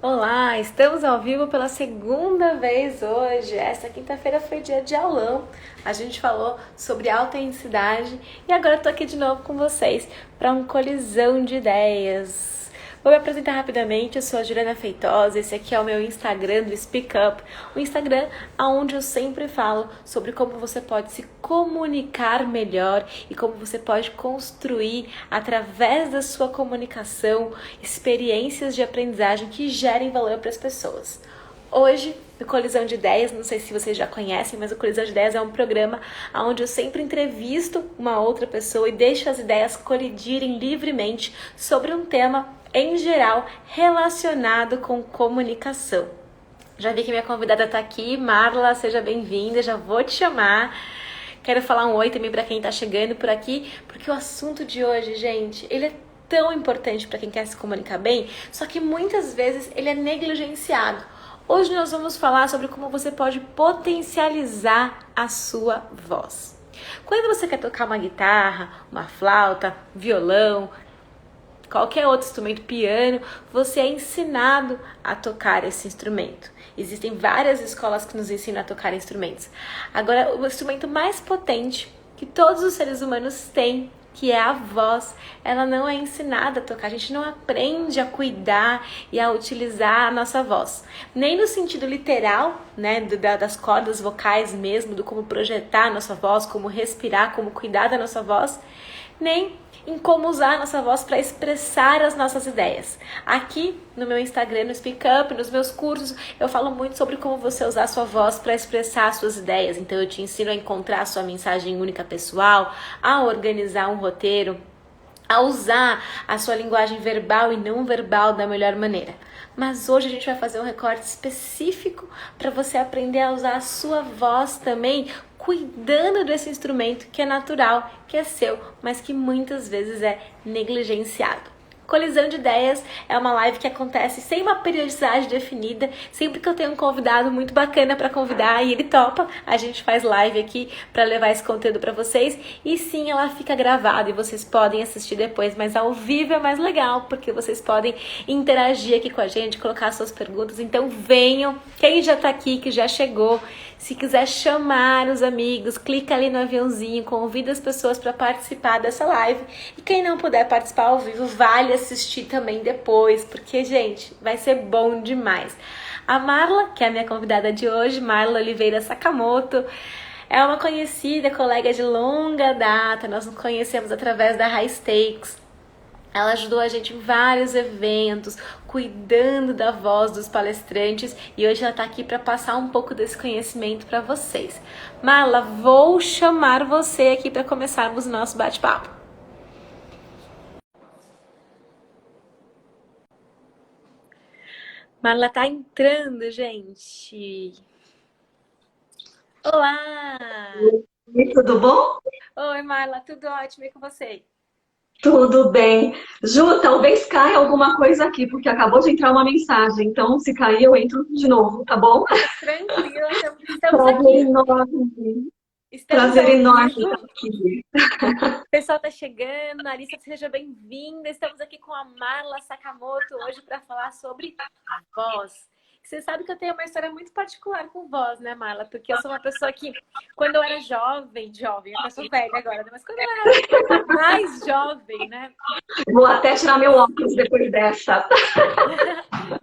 Olá, estamos ao vivo pela segunda vez hoje. Essa quinta-feira foi dia de aulão. A gente falou sobre autenticidade e agora eu tô aqui de novo com vocês para uma colisão de ideias. Vou me apresentar rapidamente, eu sou a Juliana Feitosa, esse aqui é o meu Instagram do Speak Up, o Instagram onde eu sempre falo sobre como você pode se comunicar melhor e como você pode construir, através da sua comunicação, experiências de aprendizagem que gerem valor para as pessoas. Hoje, no Colisão de Ideias, não sei se vocês já conhecem, mas o Colisão de Ideias é um programa onde eu sempre entrevisto uma outra pessoa e deixo as ideias colidirem livremente sobre um tema, em geral, relacionado com comunicação. Já vi que minha convidada está aqui, Marla, seja bem-vinda, já vou te chamar. Quero falar um oi também para quem está chegando por aqui, porque o assunto de hoje, gente, ele é tão importante para quem quer se comunicar bem, só que muitas vezes ele é negligenciado. Hoje nós vamos falar sobre como você pode potencializar a sua voz. Quando você quer tocar uma guitarra, uma flauta, violão, qualquer outro instrumento, piano, você é ensinado a tocar esse instrumento. Existem várias escolas que nos ensinam a tocar instrumentos. Agora, o instrumento mais potente que todos os seres humanos têm, que é a voz, ela não é ensinada a tocar. A gente não aprende a cuidar e a utilizar a nossa voz. Nem no sentido literal, né, das cordas vocais mesmo, do como projetar a nossa voz, como respirar, como cuidar da nossa voz, nem em como usar a nossa voz para expressar as nossas ideias. Aqui no meu Instagram, no Speak Up, nos meus cursos, eu falo muito sobre como você usar a sua voz para expressar as suas ideias. Então eu te ensino a encontrar a sua mensagem única pessoal, a organizar um roteiro, a usar a sua linguagem verbal e não verbal da melhor maneira. Mas hoje a gente vai fazer um recorte específico para você aprender a usar a sua voz também, cuidando desse instrumento que é natural, que é seu, mas que muitas vezes é negligenciado. Colisão de Ideias é uma live que acontece sem uma periodicidade definida. Sempre que eu tenho um convidado muito bacana para convidar e ele topa, a gente faz live aqui para levar esse conteúdo para vocês. E sim, ela fica gravada e vocês podem assistir depois, mas ao vivo é mais legal, porque vocês podem interagir aqui com a gente, colocar suas perguntas. Então venham, quem já tá aqui, que já chegou, se quiser chamar os amigos, clica ali no aviãozinho, convida as pessoas para participar dessa live. E quem não puder participar ao vivo, vale assistir também depois, porque, gente, vai ser bom demais. A Marla, que é a minha convidada de hoje, Marla Oliveira Sakamoto, é uma conhecida colega de longa data. Nós nos conhecemos através da High Stakes. Ela ajudou a gente em vários eventos, cuidando da voz dos palestrantes, e hoje ela está aqui para passar um pouco desse conhecimento para vocês. Marla, vou chamar você aqui para começarmos o nosso bate-papo. Marla tá entrando, gente. Olá! E tudo bom? Oi, Marla, tudo ótimo e com você? Tudo bem. Ju, talvez caia alguma coisa aqui, porque acabou de entrar uma mensagem. Então, se cair, eu entro de novo, tá bom? Tranquila, estamos Prazer aqui. enorme. Estamos Prazer ao enorme estar vivo. aqui. O pessoal tá chegando, Larissa, seja bem-vinda. Estamos aqui com a Marla Sakamoto hoje para falar sobre voz. Você sabe que eu tenho uma história muito particular com voz, né, Marla? Porque eu sou uma pessoa que, quando eu era jovem, eu sou velha agora, né? Mas quando eu era mais jovem, né? Vou até tirar meu óculos depois dessa.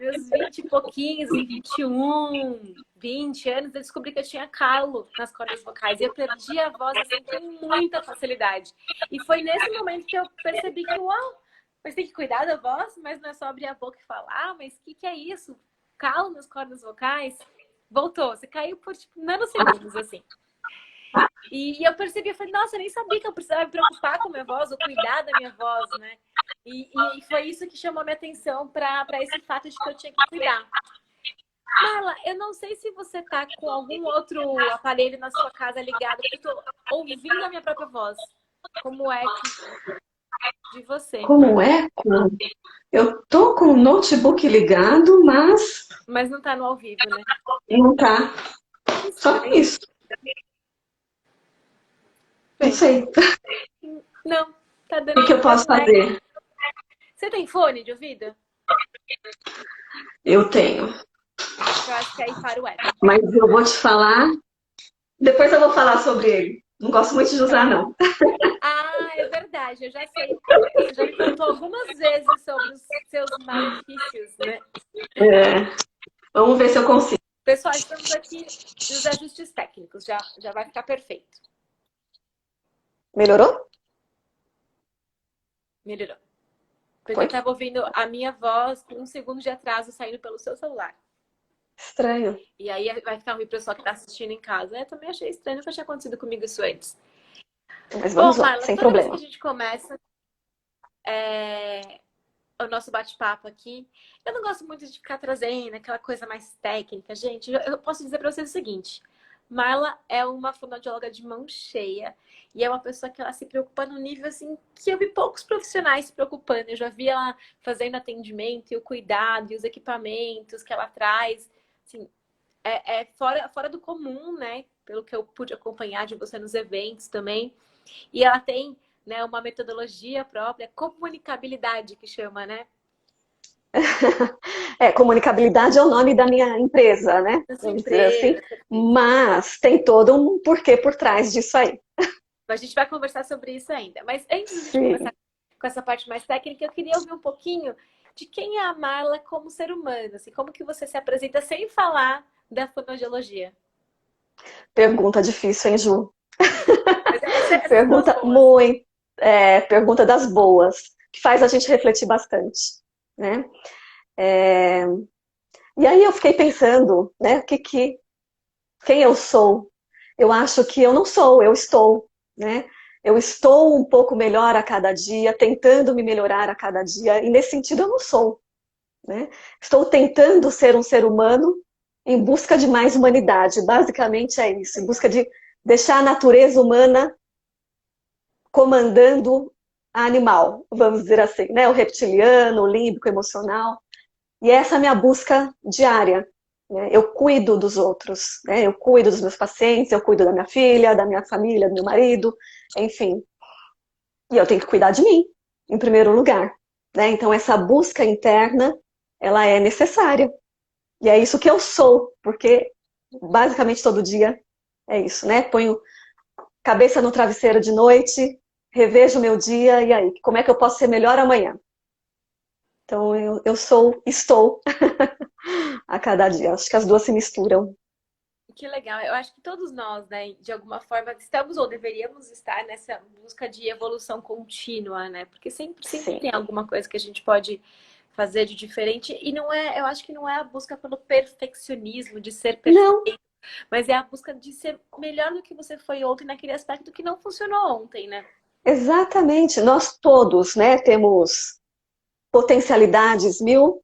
Meus 20 e pouquinhos, 21, 20 anos, eu descobri que eu tinha calo nas cordas vocais. E eu perdi a voz, assim, com muita facilidade. E foi nesse momento que eu percebi que, uau, mas tem que cuidar da voz, mas não é só abrir a boca e falar, mas o que é isso? Calo nas cordas vocais? Voltou, você caiu por, tipo, nanosegundos, assim. E eu percebi, eu falei, nossa, eu nem sabia que eu precisava me preocupar com a minha voz, ou cuidar da minha voz, né? E foi isso que chamou minha atenção para esse fato de que eu tinha que cuidar. Marla, eu não sei se você tá com algum outro aparelho na sua casa ligado, porque eu tô ouvindo a minha própria voz, como eco de você. Como eco? Eu tô com o notebook ligado, mas Mas não tá no ao vivo, né? não tá. Que Só estranho. isso. Não Bem, sei. O não, tá que que eu posso dando eco. fazer? Você tem fone de ouvido? Eu tenho. Eu acho que aí para o éter. Mas eu vou te falar. Depois eu vou falar sobre ele. Não gosto muito de usar, não. Ah, é verdade, eu já sei. Você já me contou algumas vezes sobre os seus malefícios, né? É, vamos ver se eu consigo. Pessoal, estamos aqui nos ajustes técnicos, já vai ficar perfeito. Melhorou? Melhorou. Porque eu Foi? estava ouvindo a minha voz com 1 segundo de atraso saindo pelo seu celular. Estranho. E aí vai ficar ruim pro pessoal que está assistindo em casa. Eu também achei estranho, nunca tinha acontecido comigo isso antes. Mas Bom, vamos lá, Marla, sem toda vez que a problema. gente começa o nosso bate-papo aqui, eu não gosto muito de ficar trazendo aquela coisa mais técnica, gente. Eu posso dizer para vocês o seguinte: Marla é uma fonoaudióloga de mão cheia e é uma pessoa que ela se preocupa no nível assim que eu vi poucos profissionais se preocupando. Eu já vi ela fazendo atendimento e o cuidado e os equipamentos que ela traz, assim, é fora do comum, né? Pelo que eu pude acompanhar de você nos eventos também. E ela tem, né, uma metodologia própria, comunicabilidade que chama, né? Comunicabilidade é o nome da minha empresa, né? Da sua Vamos dizer assim. empresa. Mas tem todo um porquê por trás disso aí. A gente vai conversar sobre isso ainda. Mas antes de a gente Sim. começar com essa parte mais técnica, eu queria ouvir um pouquinho de quem é a Marla como ser humano, assim, como que você se apresenta sem falar da fonoaudiologia. Pergunta difícil, hein, Ju? Mas essas são as Pergunta boas. muito, pergunta das boas, que faz a gente refletir bastante, né? É, e aí eu fiquei pensando, né, quem eu sou? Eu acho que eu não sou, eu estou, né? Eu estou um pouco melhor a cada dia, tentando me melhorar a cada dia, e nesse sentido eu não sou, né? Estou tentando ser um ser humano em busca de mais humanidade, basicamente é isso, em busca de deixar a natureza humana comandando a animal, vamos dizer assim, né? O reptiliano, o límbico, o emocional. E essa é a minha busca diária. Né? Eu cuido dos outros, né? Eu cuido dos meus pacientes, eu cuido da minha filha, da minha família, do meu marido, enfim. E eu tenho que cuidar de mim, em primeiro lugar. Né? Então, essa busca interna, ela é necessária. E é isso que eu sou, porque basicamente todo dia é isso, né? Ponho cabeça no travesseiro de noite, revejo o meu dia, e aí, como é que eu posso ser melhor amanhã? Então, estou a cada dia. Acho que as duas se misturam. Que legal. Eu acho que todos nós, né, de alguma forma, estamos ou deveríamos estar nessa busca de evolução contínua, né? Porque sempre Sim. tem alguma coisa que a gente pode fazer de diferente. E não é, eu acho que não é a busca pelo perfeccionismo, de ser perfeito, Não, mas é a busca de ser melhor do que você foi ontem naquele aspecto que não funcionou ontem, né? exatamente. Nós todos, né, temos potencialidades mil,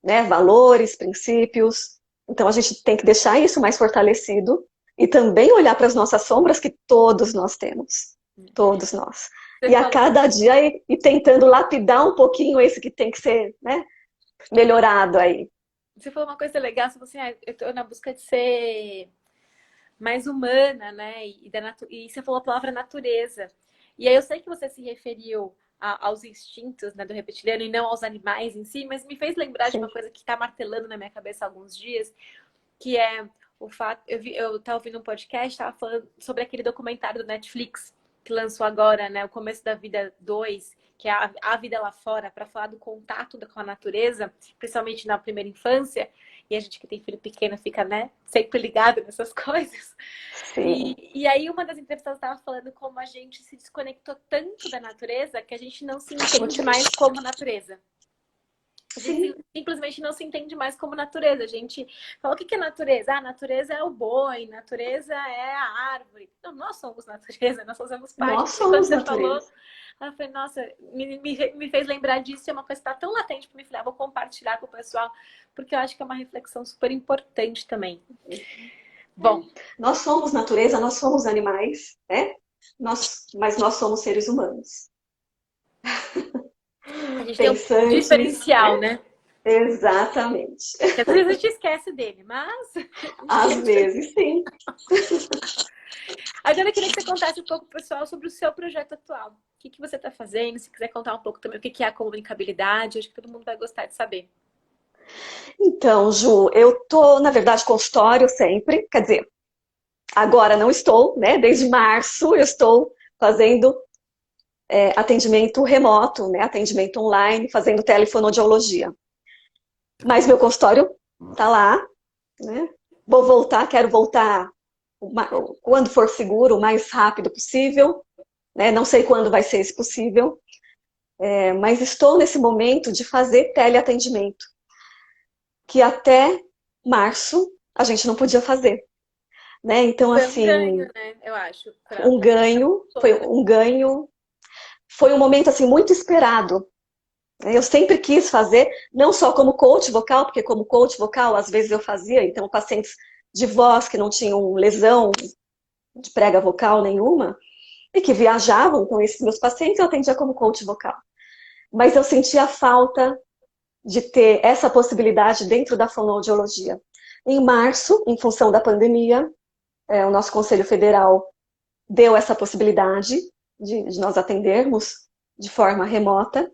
né, valores, princípios. Então a gente tem que deixar isso mais fortalecido e também olhar para as nossas sombras que todos nós temos. Todos nós. Você E a falou, cada dia ir tentando lapidar um pouquinho esse que tem que ser, né, melhorado aí. você falou uma coisa legal, você falou assim, ah, eu tô na busca de ser mais humana, né? E você falou a palavra natureza. E aí eu sei que você se referiu aos instintos, né, do reptiliano e não aos animais em si, mas me fez lembrar de Sim, uma coisa que está martelando na minha cabeça há alguns dias, que é o fato. Eu tava ouvindo um podcast, estava falando sobre aquele documentário do Netflix que lançou agora, né? O Começo da Vida 2, que é a vida lá fora, para falar do contato com a natureza, principalmente na primeira infância. E a gente que tem filho pequeno fica, né, sempre ligado nessas coisas. sim. E aí uma das entrevistadas estava falando como a gente se desconectou tanto da natureza que a gente não se entende mais como natureza. A gente Sim. simplesmente não se entende mais como natureza. A gente fala, o que é natureza? Ah, natureza é o boi, natureza é a árvore. Não, nós somos natureza, nós fazemos parte. Nós E quando somos você falou, natureza. eu falei, nossa, me fez lembrar disso. E é uma coisa que está tão latente para mim. Falei, vou compartilhar com o pessoal, porque eu acho que é uma reflexão super importante também. Bom, Nós somos natureza, nós somos animais, né? Mas nós somos seres humanos. a gente tem um Pensantes, diferencial, né? né? Exatamente. Que às vezes a gente esquece dele, mas a gente Às tem um diferencial. vezes, sim. Agora eu queria que você contasse um pouco, pessoal, sobre o seu projeto atual. O que você está fazendo? Se quiser contar um pouco também o que é a comunicabilidade, acho que todo mundo vai gostar de saber. Então, Ju, eu tô, na verdade, consultório sempre, quer dizer, agora não estou, né? Desde março eu estou fazendo atendimento remoto, né? Atendimento online, fazendo telefonoaudiologia. Mas meu consultório tá lá, né? Vou voltar, quero voltar quando for seguro, o mais rápido possível, né? Não sei quando vai ser isso possível, mas estou nesse momento de fazer teleatendimento, que até março a gente não podia fazer, né? Então, Foi um ganho, assim, né? Eu acho, para um ganho, foi toda, né? um ganho, foi um momento assim muito esperado. Eu sempre quis fazer, não só como coach vocal, porque como coach vocal às vezes eu fazia, então pacientes de voz que não tinham lesão de prega vocal nenhuma e que viajavam com esses meus pacientes, eu atendia como coach vocal. Mas eu sentia falta de ter essa possibilidade dentro da fonoaudiologia. Em março, em função da pandemia, o nosso Conselho Federal deu essa possibilidade de nós atendermos de forma remota.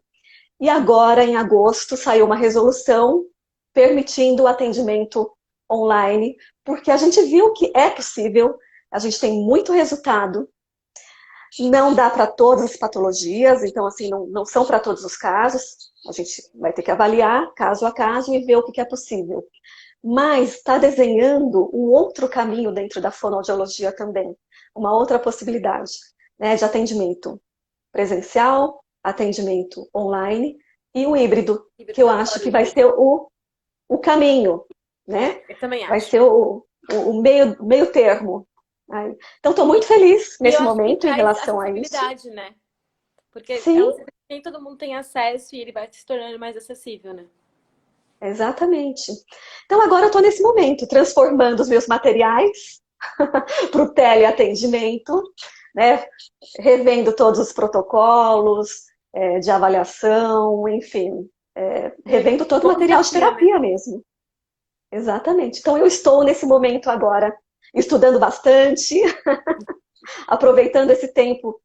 E agora, em agosto, saiu uma resolução permitindo o atendimento online, porque a gente viu que é possível, a gente tem muito resultado. Não dá para todas as patologias, então, assim, não são para todos os casos. A gente vai ter que avaliar caso a caso e ver o que é possível. Mas está desenhando um outro caminho dentro da fonoaudiologia também, uma outra possibilidade, né, de atendimento presencial, atendimento online e o híbrido, Híbrido, que eu eu acho adoro que vai híbrido. ser o caminho, né? Eu também Vai acho. ser o meio termo. Né? Então, estou muito feliz E eu nesse acho que momento em traz relação a isso. acessibilidade, né? Porque é um Sim, serviço que nem todo mundo tem acesso e ele vai se tornando mais acessível, né? exatamente. Então, agora eu estou nesse momento, transformando os meus materiais para o teleatendimento, né? Revendo todos os protocolos de avaliação, enfim, Que legal. revendo todo o Bom material de desafio, né? terapia mesmo. Exatamente. Então eu estou nesse momento agora estudando bastante, aproveitando esse tempo,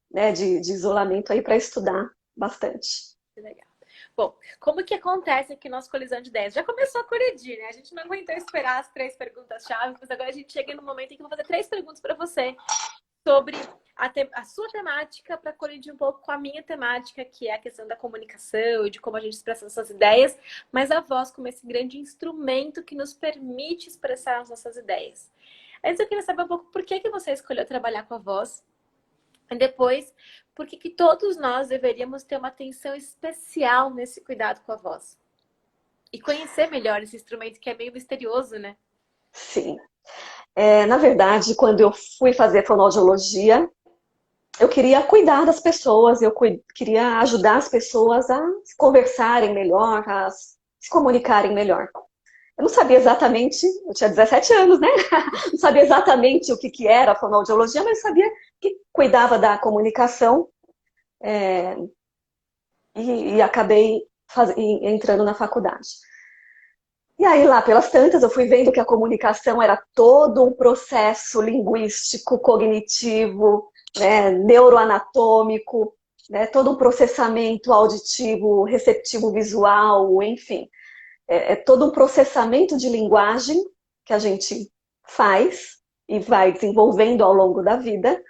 né, de isolamento aí para estudar bastante. Que legal. Bom, como que acontece aqui nosso colisão de ideias? Já começou a colidir, né? A gente não aguentou esperar as três perguntas-chave, mas agora a gente chega no momento em que eu vou fazer três perguntas para você sobre a sua temática para colidir um pouco com a minha temática, que é a questão da comunicação e de como a gente expressa nossas ideias, mas a voz como esse grande instrumento que nos permite expressar as nossas ideias. Antes eu queria saber um pouco por que você escolheu trabalhar com a voz e depois por que todos nós deveríamos ter uma atenção especial nesse cuidado com a voz. E conhecer melhor esse instrumento que é meio misterioso, né? Sim. Na verdade, quando eu fui fazer fonoaudiologia, eu queria cuidar das pessoas, queria ajudar as pessoas a se conversarem melhor, a se comunicarem melhor. Eu não sabia exatamente, eu tinha 17 anos, né? Não sabia exatamente o que era a fonoaudiologia, mas sabia que cuidava da comunicação e acabei entrando na faculdade. E aí, lá pelas tantas, eu fui vendo que a comunicação era todo um processo linguístico, cognitivo, né, neuroanatômico, né, todo um processamento auditivo, receptivo visual, enfim. É todo um processamento de linguagem que a gente faz e vai desenvolvendo ao longo da vida,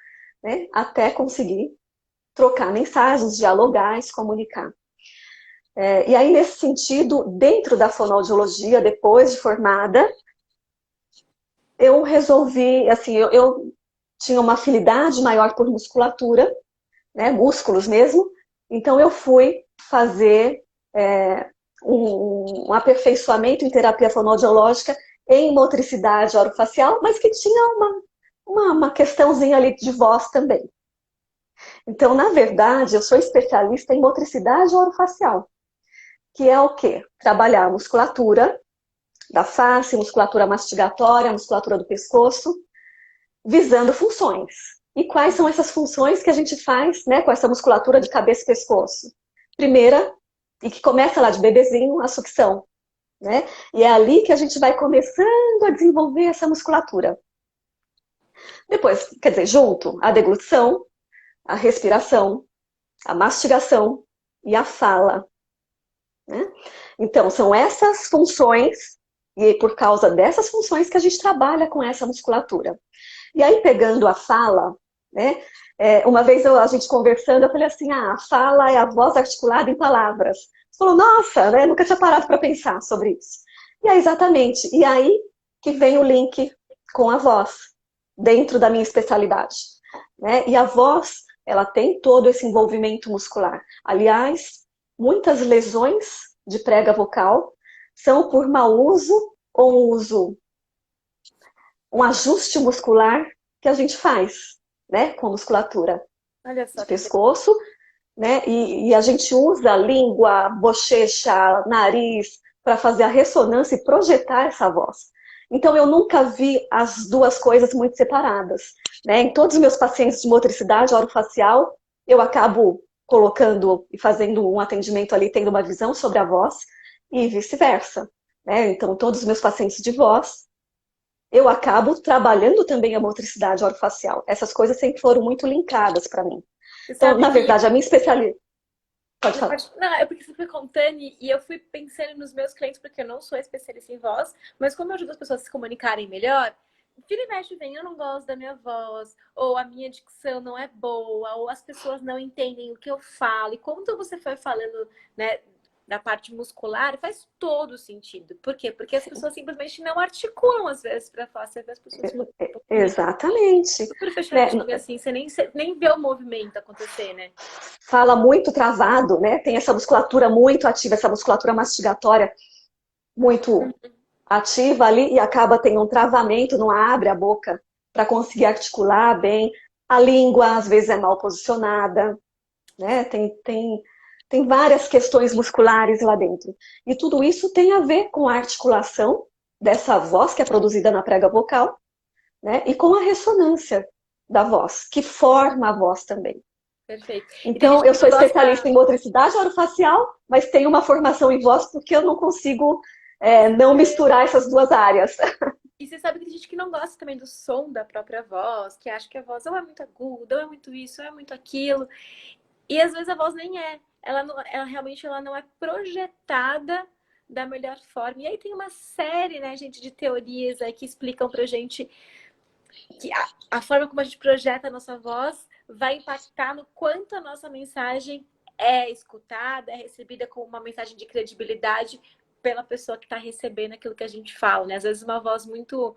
né, até conseguir trocar mensagens, dialogar e se comunicar. E aí, nesse sentido, dentro da fonoaudiologia, depois de formada, eu resolvi, assim, eu tinha uma afinidade maior por musculatura, né, músculos mesmo, então eu fui fazer um aperfeiçoamento em terapia fonoaudiológica em motricidade orofacial, mas que tinha uma questãozinha ali de voz também. Então, na verdade, eu sou especialista em motricidade orofacial, que é o quê? Trabalhar a musculatura da face, musculatura mastigatória, musculatura do pescoço, visando funções. E quais são essas funções que a gente faz, né, com essa musculatura de cabeça e pescoço? Primeira, e que começa lá de bebezinho, a sucção, né? E é ali que a gente vai começando a desenvolver essa musculatura. Depois, quer dizer, junto a deglutição, a respiração, a mastigação e a fala. né? Então, são essas funções, e por causa dessas funções que a gente trabalha com essa musculatura. E aí, pegando a fala, né? Uma vez a gente conversando, eu falei assim, a fala é a voz articulada em palavras. Você falou, nossa, né? Nunca tinha parado para pensar sobre isso. E é exatamente. E aí que vem o link com a voz, dentro da minha especialidade, né? E a voz, ela tem todo esse envolvimento muscular. Aliás, muitas lesões de prega vocal são por mau uso ou um ajuste muscular que a gente faz, né, com a musculatura Olha de só que pescoço, né, e a gente usa a língua, bochecha, nariz, para fazer a ressonância e projetar essa voz. Então, eu nunca vi as duas coisas muito separadas, né? Em todos os meus pacientes de motricidade orofacial, eu acabo colocando e fazendo um atendimento ali, tendo uma visão sobre a voz, e vice-versa, né? Então, todos os meus pacientes de voz, eu acabo trabalhando também a motricidade orofacial. Essas coisas sempre foram muito linkadas para mim. você Então, sabe na que verdade, a minha especialidade... Pode falar. Não, é porque você foi contando e eu fui pensando nos meus clientes, porque eu não sou especialista em voz, mas como eu ajudo as pessoas a se comunicarem melhor, vira e mexe vem, eu não gosto da minha voz, ou a minha dicção não é boa, ou as pessoas não entendem o que eu falo. E como você foi falando, né, da parte muscular, faz todo sentido. Por quê? Porque as pessoas simplesmente não articulam às vezes para falar. Você vê as pessoas Exatamente. super Né? fechadinhas, assim, você nem vê o movimento acontecer, né? Fala muito travado, né? Tem essa musculatura muito ativa, essa musculatura mastigatória muito ativa ali e acaba tendo um travamento, não abre a boca para conseguir articular bem. A língua às vezes é mal posicionada, né? Tem várias questões musculares lá dentro. E tudo isso tem a ver com a articulação dessa voz que é produzida na prega vocal, né? E com a ressonância da voz, que forma a voz também. Perfeito. E tem Então, gente eu que sou não especialista gosta. em motricidade orofacial, mas tenho uma formação em voz porque eu não consigo não misturar essas duas áreas. E você sabe que tem gente que não gosta também do som da própria voz, que acha que a voz ou é muito aguda, ou é muito isso, ou é muito aquilo. E às vezes a voz nem é. Ela realmente ela não é projetada da melhor forma. E aí tem uma série, né, gente, de teorias aí que explicam pra gente que a forma como a gente projeta a nossa voz vai impactar no quanto a nossa mensagem é escutada, é recebida como uma mensagem de credibilidade pela pessoa que está recebendo aquilo que a gente fala, né? Às vezes uma voz muito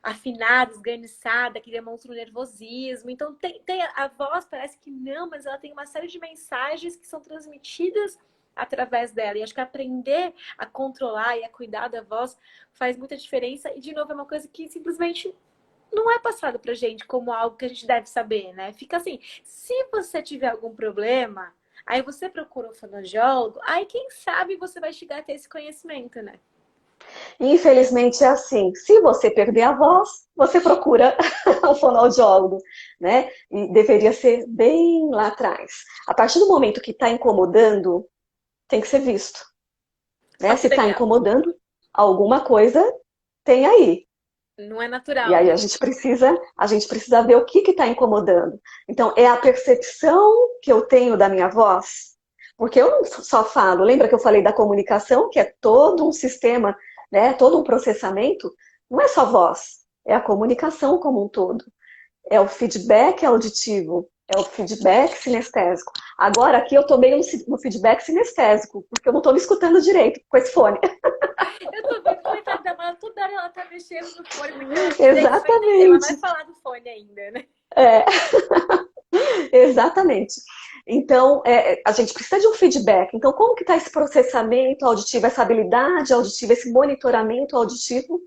afinada, esganiçada, que demonstra um nervosismo. Então tem a voz parece que não, mas ela tem uma série de mensagens que são transmitidas através dela. E acho que aprender a controlar e a cuidar da voz faz muita diferença. E, de novo, é uma coisa que simplesmente não é passado pra gente como algo que a gente deve saber, né? Fica assim, se você tiver algum problema, aí você procura um fonoaudiólogo, aí quem sabe você vai chegar a ter esse conhecimento, né? Infelizmente é assim. Se você perder a voz, você procura um fonoaudiólogo, né? E deveria ser bem lá atrás. A partir do momento que está incomodando, tem que ser visto, Ó né? Se que está legal. incomodando, alguma coisa tem aí. Não é E natural, aí né? a gente precisa ver o que está incomodando. Então, é a percepção que eu tenho da minha voz, porque eu não só falo, lembra que eu falei da comunicação, que é todo um sistema, né, todo um processamento, não é só voz, é a comunicação como um todo. É o feedback auditivo, é o feedback sinestésico. Agora aqui eu estou meio no feedback sinestésico, porque eu não estou me escutando direito com esse fone. Eu tô vendo o comentário da Mara, toda hora ela tá mexendo no fone, porque ela diz que vai entender, ela vai Exatamente. falar do fone ainda, né? É, exatamente. Então, a gente precisa de um feedback. Então, como que está esse processamento auditivo, essa habilidade auditiva, esse monitoramento auditivo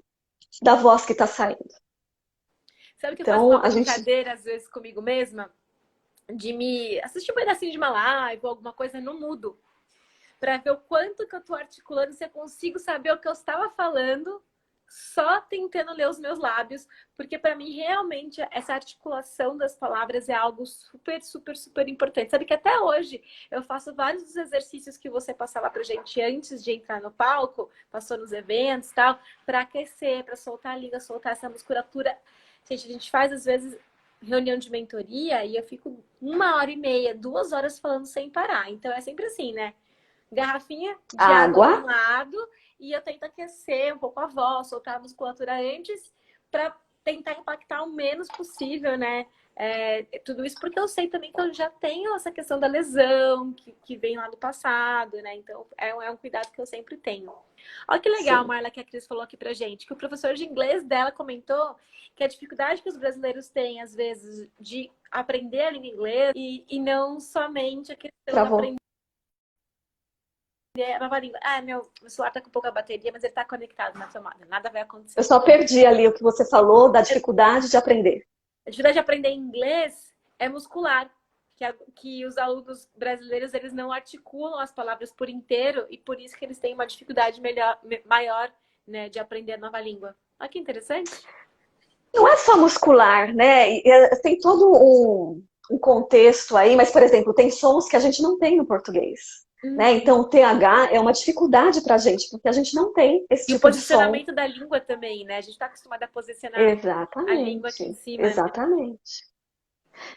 da voz que está saindo? Sabe que eu faço uma Então, a gente... brincadeira às vezes comigo mesma? De me assistir um pedacinho de uma live ou alguma coisa no mudo. Para ver o quanto que eu tô articulando, se eu consigo saber o que eu estava falando, só tentando ler os meus lábios, porque para mim realmente essa articulação das palavras é algo super, super, super importante. Sabe que até hoje eu faço vários dos exercícios que você passava pra gente antes de entrar no palco, passou nos eventos e tal, para aquecer, para soltar a língua, soltar essa musculatura. Gente, a gente faz às vezes reunião de mentoria e eu fico 1 hora e meia, 2 horas falando sem parar. Então é sempre assim, né? garrafinha de água de um Água. lado e eu tento aquecer um pouco a voz, soltar a musculatura antes para tentar impactar o menos possível, né? Tudo isso porque eu sei também que eu já tenho essa questão da lesão que vem lá do passado, né? Então é um cuidado que eu sempre tenho. Olha que legal, Sim. Marla, que a Cris falou aqui pra gente, que o professor de inglês dela comentou que a dificuldade que os brasileiros têm, às vezes, de aprender a língua inglesa e não somente a questão da Travou. aprender a nova língua. Ah, meu celular tá com pouca bateria, mas ele tá conectado na tomada. Nada vai Eu acontecer. só perdi ali o que você falou da dificuldade de aprender. A dificuldade de aprender inglês é muscular. Que os alunos brasileiros eles não articulam as palavras por inteiro e por isso que eles têm uma dificuldade maior, né, de aprender a nova língua. Olha que interessante. Não é só muscular, né? Tem todo um contexto aí, mas, por exemplo, tem sons que a gente não tem no português. Né? Então, o TH é uma dificuldade para a gente, porque a gente não tem esse E o tipo de som. posicionamento da língua também, né? A gente está acostumado a posicionar a língua aqui em Exatamente, cima, né? exatamente.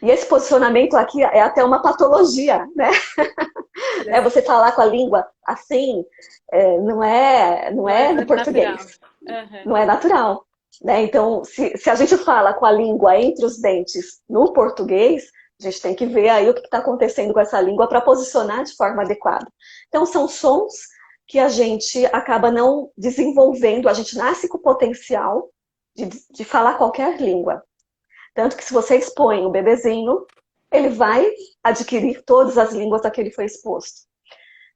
E esse posicionamento aqui é até uma patologia, né? Você falar com a língua assim, não Não é é do natural. português, Uhum. não é natural. Né? Então, se a gente fala com a língua entre os dentes no português, a gente tem que ver aí o que está acontecendo com essa língua para posicionar de forma adequada. Então, são sons que a gente acaba não desenvolvendo, a gente nasce com o potencial de falar qualquer língua. Tanto que se você expõe o bebezinho, ele vai adquirir todas as línguas a que ele foi exposto.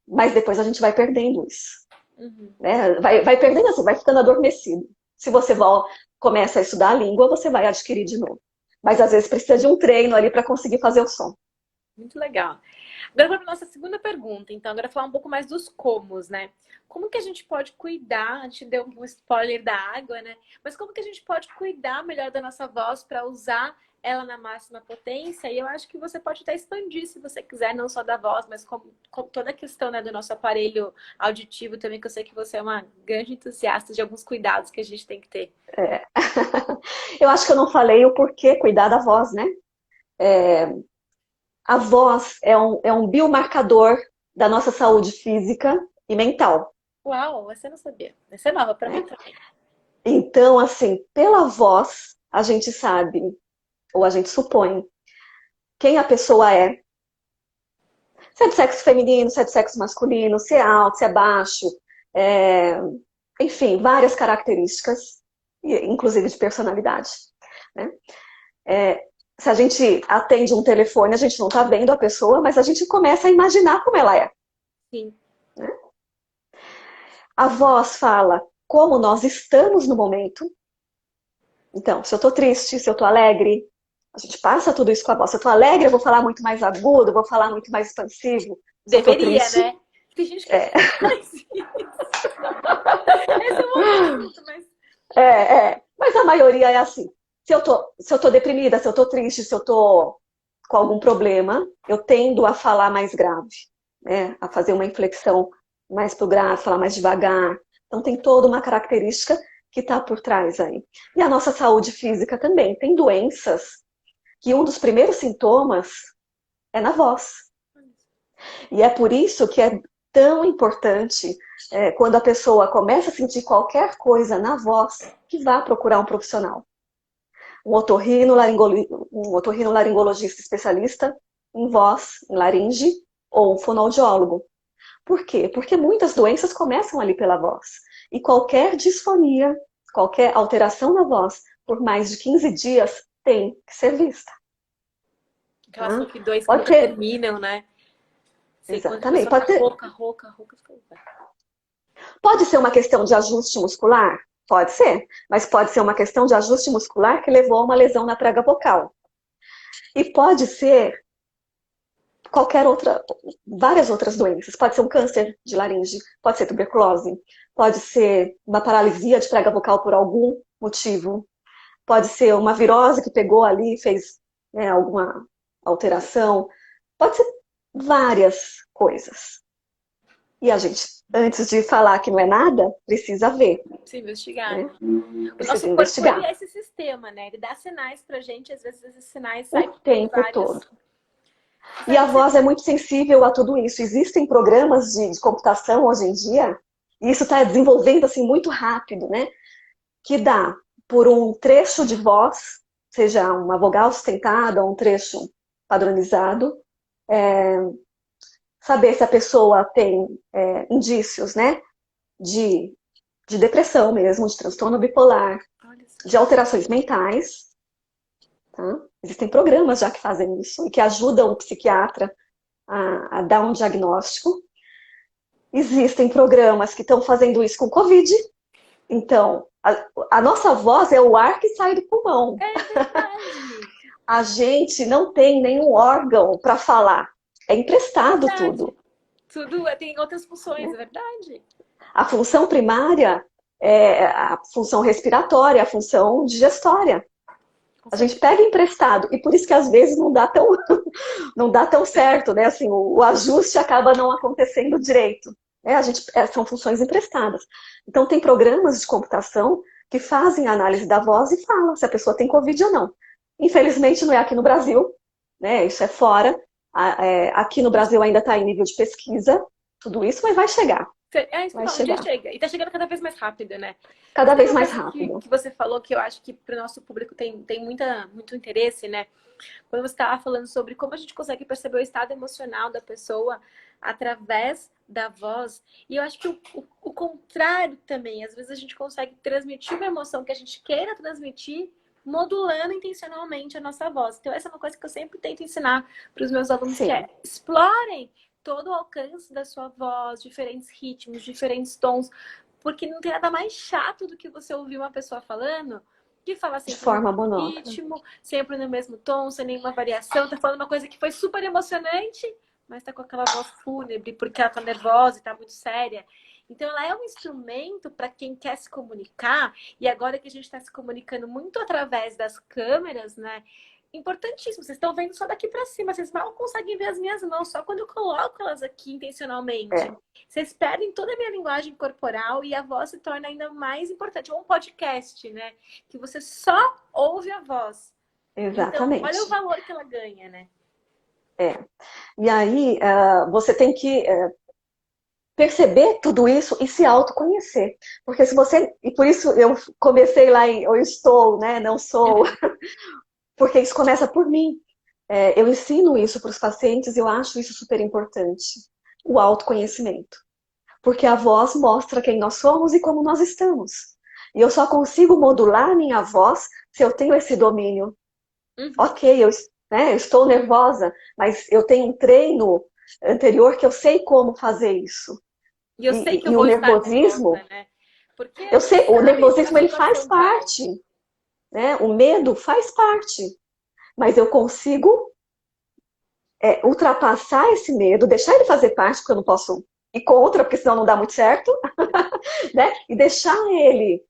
Mas depois a gente vai perdendo isso. Uhum. Né? Vai perdendo assim, vai ficando adormecido. Se você começa a estudar a língua, você vai adquirir de novo. Mas às vezes precisa de um treino ali para conseguir fazer o som. Muito legal. Agora para a nossa segunda pergunta, então, agora falar um pouco mais dos comos, né? Como que a gente pode cuidar? A gente deu um spoiler da água, né? Mas como que a gente pode cuidar melhor da nossa voz para usar ela na máxima potência? E eu acho que você pode até expandir, se você quiser, não só da voz, mas com toda a questão, né, do nosso aparelho auditivo também, que eu sei que você é uma grande entusiasta de alguns cuidados que a gente tem que ter. É. Eu acho que eu não falei o porquê cuidar da voz, né? A voz é um biomarcador da nossa saúde física e mental. Uau, você não sabia. Essa é nova para mim Né? também. Então, assim, pela voz, a gente sabe, ou a gente supõe, quem a pessoa é. Se é de sexo feminino, se é de sexo masculino, se é alto, se é baixo. É... Enfim, várias características, inclusive de personalidade. Né? Se a gente atende um telefone, a gente não está vendo a pessoa, mas a gente começa a imaginar como ela é. Sim. Né? A voz fala como nós estamos no momento. Então, se eu estou triste, se eu estou alegre, a gente passa tudo isso com a voz. Se eu estou alegre, eu vou falar muito mais agudo, vou falar muito mais expansivo. Se eu estou Deveria, triste, né? Tem gente que não faz isso. Esse é um outro assunto, mas. Mas a maioria é assim. Se eu tô deprimida, se eu tô triste, se eu tô com algum problema, eu tendo a falar mais grave, né? A fazer uma inflexão mais pro grave, falar mais devagar. Então tem toda uma característica que está por trás aí. E a nossa saúde física também. Tem doenças que um dos primeiros sintomas é na voz. E é por isso que é tão importante, quando a pessoa começa a sentir qualquer coisa na voz, que vá procurar um profissional. Um otorrinolaringologista especialista em voz, em laringe, ou um fonoaudiólogo. Por quê? Porque muitas doenças começam ali pela voz. E qualquer disfonia, qualquer alteração na voz, por mais de 15 dias, tem que ser vista. Aquelas Tá? rouquidões que Pode nunca ter, terminam, né? Sei quando a exatamente, pessoa tá rouca, rouca, rouca, fica rouca. pode ser uma questão de ajuste muscular? Pode ser, mas pode ser uma questão de ajuste muscular que levou a uma lesão na prega vocal. E pode ser várias outras doenças. Pode ser um câncer de laringe, pode ser tuberculose, pode ser uma paralisia de prega vocal por algum motivo, pode ser uma virose que pegou ali e fez, né, alguma alteração, pode ser várias coisas. E a gente, antes de falar que não é nada, precisa ver, Precisa investigar, né? né? O Precisa nosso corpo, ele investigar é esse sistema, né? Ele dá sinais pra gente, às vezes esses sinais o saem por tempo vários. todo. E a voz é muito sensível a tudo isso. Existem programas de computação hoje em dia, e isso está desenvolvendo assim muito rápido, né? Que dá por um trecho de voz, seja uma vogal sustentada ou um trecho padronizado, saber se a pessoa tem indícios, né? De depressão mesmo, de transtorno bipolar, Olha só. de alterações mentais. Tá? Existem programas já que fazem isso e que ajudam o psiquiatra a dar um diagnóstico. Existem programas que estão fazendo isso com Covid. Então, a nossa voz é o ar que sai do pulmão. É verdade. A gente não tem nenhum órgão para falar. É emprestado Verdade. tudo. Tudo tem outras funções, é Né? verdade. A função primária é a função respiratória, a função digestória. Com A gente certeza. pega emprestado e por isso que às vezes não dá tão, não dá tão certo, né? Assim, o ajuste acaba não acontecendo direito. São funções emprestadas. Então tem programas de computação que fazem a análise da voz e falam se a pessoa tem Covid ou não. Infelizmente não é aqui no Brasil, né? Isso é fora. Aqui no Brasil ainda está em nível de pesquisa, tudo isso, mas vai chegar. É isso que eu Vai falo, um dia chegar. chega. E tá chegando cada vez mais rápido, né? Cada Sabe vez uma mais coisa rápido. que você falou que eu acho que pro nosso público tem muito interesse, né? Quando você estava falando sobre como a gente consegue perceber o estado emocional da pessoa através da voz. E eu acho que o contrário também. Às vezes a gente consegue transmitir uma emoção que a gente queira transmitir, modulando intencionalmente a nossa voz. Então, essa é uma coisa que eu sempre tento ensinar para os meus alunos, que é Sim. explorem todo o alcance da sua voz, diferentes ritmos, diferentes tons, porque não tem nada mais chato do que você ouvir uma pessoa falando que fala De sempre no forma mesmo monótona. ritmo, sempre no mesmo tom, sem nenhuma variação, tá falando uma coisa que foi super emocionante, mas tá com aquela voz fúnebre porque ela tá nervosa e tá muito séria. Então, ela é um instrumento para quem quer se comunicar, e agora que a gente está se comunicando muito através das câmeras, né? Importantíssimo, vocês estão vendo só daqui para cima, vocês mal conseguem ver as minhas mãos, só quando eu coloco elas aqui intencionalmente. É, Vocês perdem toda a minha linguagem corporal e a voz se torna ainda mais importante. É um podcast, né? Que você só ouve a voz. Então, olha o exatamente. valor que ela ganha, né? E aí, você tem que perceber tudo isso e se autoconhecer. Porque se você. E por isso eu comecei lá em eu estou, né? Não sou. Porque isso começa por mim. Eu ensino isso para os pacientes e eu acho isso super importante. O autoconhecimento. Porque a voz mostra quem nós somos e como nós estamos. E eu só consigo modular a minha voz se eu tenho esse domínio. Uhum. Ok, eu estou nervosa, mas eu tenho um treino anterior que eu sei como fazer isso. E eu sei que eu E o vou estar nervosa, nervosismo, né? Porque a eu gente sei, o sabe a nervosismo ele faz situação que é. parte, né? O medo faz parte, mas eu consigo ultrapassar esse medo, deixar ele fazer parte, porque eu não posso ir contra, porque senão não dá muito certo, né? E deixar ele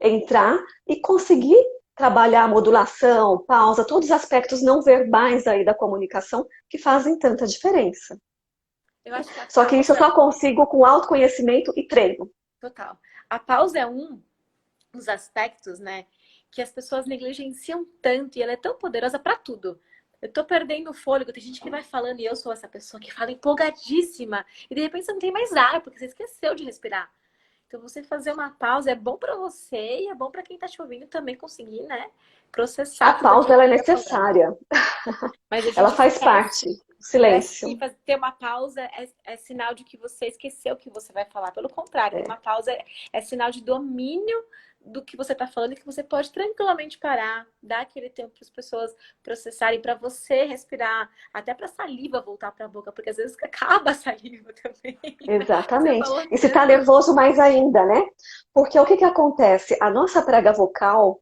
entrar e conseguir trabalhar a modulação, pausa, todos os aspectos não verbais aí da comunicação que fazem tanta diferença. Eu acho que a Só que isso eu pausa, só consigo com autoconhecimento e treino. total. A pausa é um dos aspectos, né? Que as pessoas negligenciam tanto e ela é tão poderosa para tudo. Eu tô perdendo o fôlego, tem gente que vai falando e eu sou essa pessoa que fala empolgadíssima e de repente você não tem mais ar porque você esqueceu de respirar. Então você fazer uma pausa é bom para você e é bom para quem tá te ouvindo também conseguir, né, A processar tudo pausa aquilo ela é que tá falando. necessária, Mas a ela gente faz esquece. parte. O Parece que silêncio. ter uma pausa é sinal de que você esqueceu o que você vai falar. Pelo contrário, uma pausa é sinal de domínio do que você está falando e que você pode tranquilamente parar, dar aquele tempo para as pessoas processarem, para você respirar, até para a saliva voltar para a boca, porque às vezes acaba a saliva também. Você Exatamente. falou E se está tanto. nervoso, mais ainda, né? Porque o que acontece? A nossa prega vocal,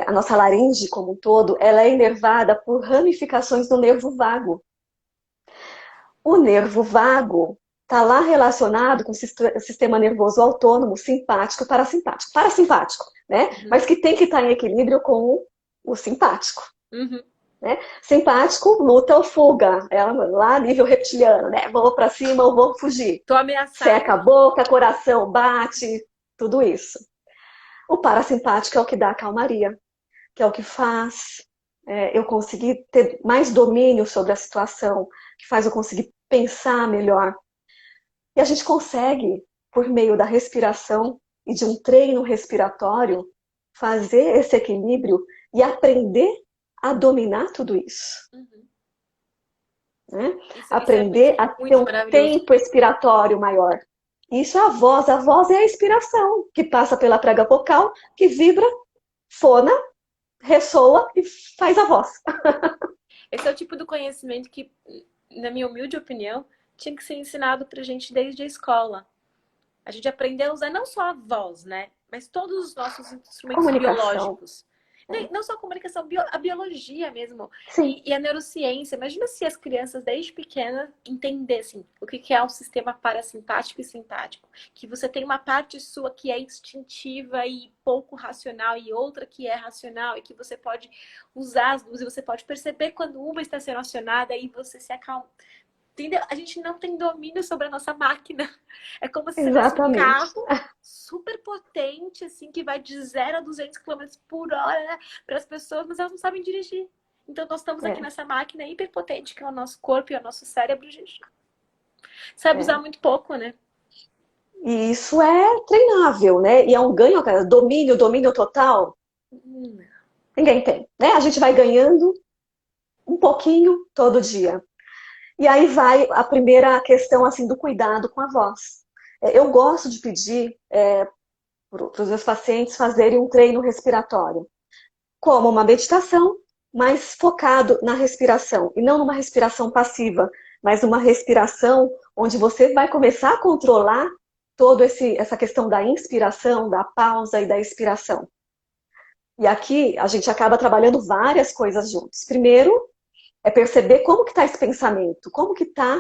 a nossa laringe como um todo, ela é inervada por ramificações do nervo vago. O nervo vago está lá relacionado com o sistema nervoso autônomo, simpático e parasimpático. Parasimpático, né? Uhum, Mas que tem que estar em equilíbrio com o simpático. uhum. Né? Simpático, luta ou fuga. Ela lá nível reptiliano, né? Vou para cima ou vou fugir. Tô ameaçada Seca a aqui. boca, coração bate, tudo isso. O parasimpático é o que dá a calmaria, que é o que faz eu conseguir ter mais domínio sobre a situação, que faz eu conseguir pensar melhor. E a gente consegue, por meio da respiração e de um treino respiratório, fazer esse equilíbrio e aprender a dominar tudo isso. Uhum. Né? Isso é Aprender a ter muito um maravilhoso. tempo expiratório maior. Isso é a voz é a inspiração, que passa pela prega vocal, que vibra, fona, ressoa e faz a voz. Esse é o tipo do conhecimento que, na minha humilde opinião, tinha que ser ensinado pra gente desde a escola. A gente aprendeu a usar não só a voz, né? Mas todos os nossos instrumentos Comunicação. biológicos. Não só a comunicação, a biologia mesmo. Sim, E a neurociência. Imagina se as crianças, desde pequenas, entendessem o que é um sistema parasimpático e simpático. Que você tem uma parte sua que é instintiva e pouco racional e outra que é racional. E que você pode usar as duas e você pode perceber quando uma está sendo acionada e você se acalma. Entendeu? A gente não tem domínio sobre a nossa máquina. É como se você tivesse um exatamente. carro super potente, assim, que vai de 0 a 200 km por hora para as pessoas, mas elas não sabem dirigir. Então, nós estamos aqui É, nessa máquina hiperpotente, que é o nosso corpo e o nosso cérebro, a gente sabe usar é. muito pouco, né? E isso é treinável, né? E é um ganho, cara. Domínio total, Hum. ninguém tem, né? A gente vai ganhando um pouquinho todo dia. E aí vai a primeira questão, assim, do cuidado com a voz. Eu gosto de pedir para os meus pacientes fazerem um treino respiratório, como uma meditação, mas focado na respiração, e não numa respiração passiva, mas uma respiração onde você vai começar a controlar toda essa questão da inspiração, da pausa e da expiração. E aqui a gente acaba trabalhando várias coisas juntos. Primeiro, é perceber como que está esse pensamento, como que está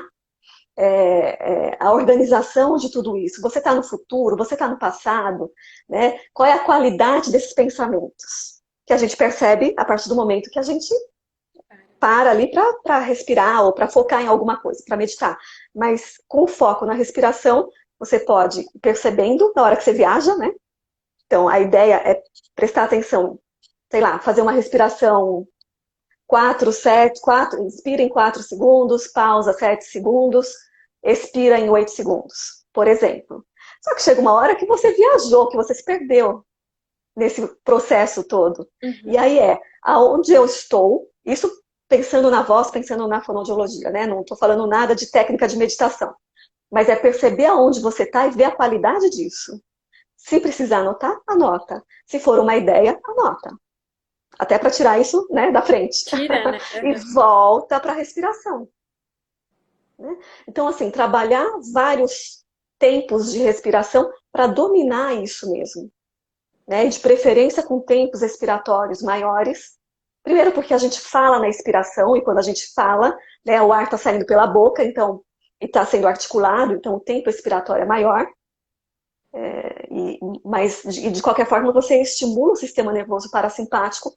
a organização de tudo isso. Você está no futuro, você está no passado, né? Qual é a qualidade desses pensamentos? Que a gente percebe a partir do momento que a gente para ali para respirar ou para focar em alguma coisa, para meditar. Mas com foco na respiração, você pode ir percebendo na hora que você viaja, né? Então a ideia é prestar atenção, sei lá, fazer uma respiração 4, 7, 4, inspira em 4 segundos, pausa 7 segundos, expira em 8 segundos, por exemplo. Só que chega uma hora que você viajou, que você se perdeu nesse processo todo. Uhum. E aí aonde eu estou, isso pensando na voz, pensando na fonoaudiologia, né? Não estou falando nada de técnica de meditação, mas é perceber aonde você está e ver a qualidade disso. Se precisar anotar, anota. Se for uma ideia, anota. Até para tirar isso, né, da frente. Tira, né? E Uhum. volta para a respiração. Né? Então, assim, trabalhar vários tempos de respiração para dominar isso mesmo. Né? E de preferência com tempos expiratórios maiores. Primeiro porque a gente fala na expiração, e quando a gente fala, né, o ar está saindo pela boca, então, e está sendo articulado, então o tempo expiratório é maior. Mas, de qualquer forma, você estimula o sistema nervoso parasimpático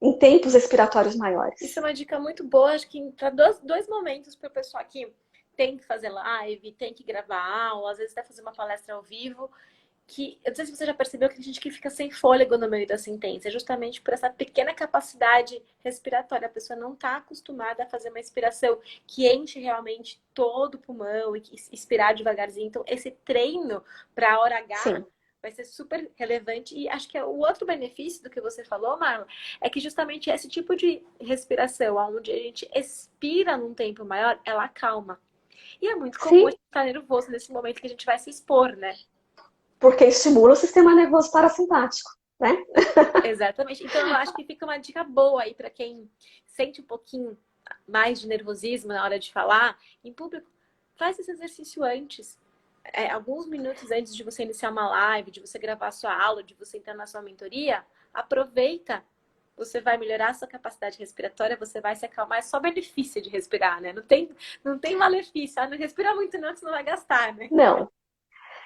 em tempos expiratórios Isso é maiores. uma dica muito boa, acho que para dois momentos para o pessoal que tem que fazer live, tem que gravar aula, às vezes até fazer uma palestra ao vivo, que eu não sei se você já percebeu que tem gente que fica sem fôlego no meio da sentença, é justamente por essa pequena capacidade respiratória. A pessoa não está acostumada a fazer uma expiração que enche realmente todo o pulmão e expirar devagarzinho. Então, esse treino para a hora H Sim, vai ser super relevante. E acho que o outro benefício do que você falou, Marlon, é que justamente esse tipo de respiração, onde a gente expira num tempo maior, ela acalma. E é muito comum a sim, gente estar nervoso nesse momento que a gente vai se expor, né? porque estimula o sistema nervoso parasimpático, né? Exatamente. Então eu acho que fica uma dica boa aí para quem sente um pouquinho mais de nervosismo na hora de falar em público. Faz esse exercício antes. Alguns minutos antes de você iniciar uma live, de você gravar a sua aula, de você entrar na sua mentoria, aproveita. Você vai melhorar a sua capacidade respiratória, você vai se acalmar. É só benefício de respirar, né? Não tem malefício. Não respira muito não, que você não vai gastar, né? Não,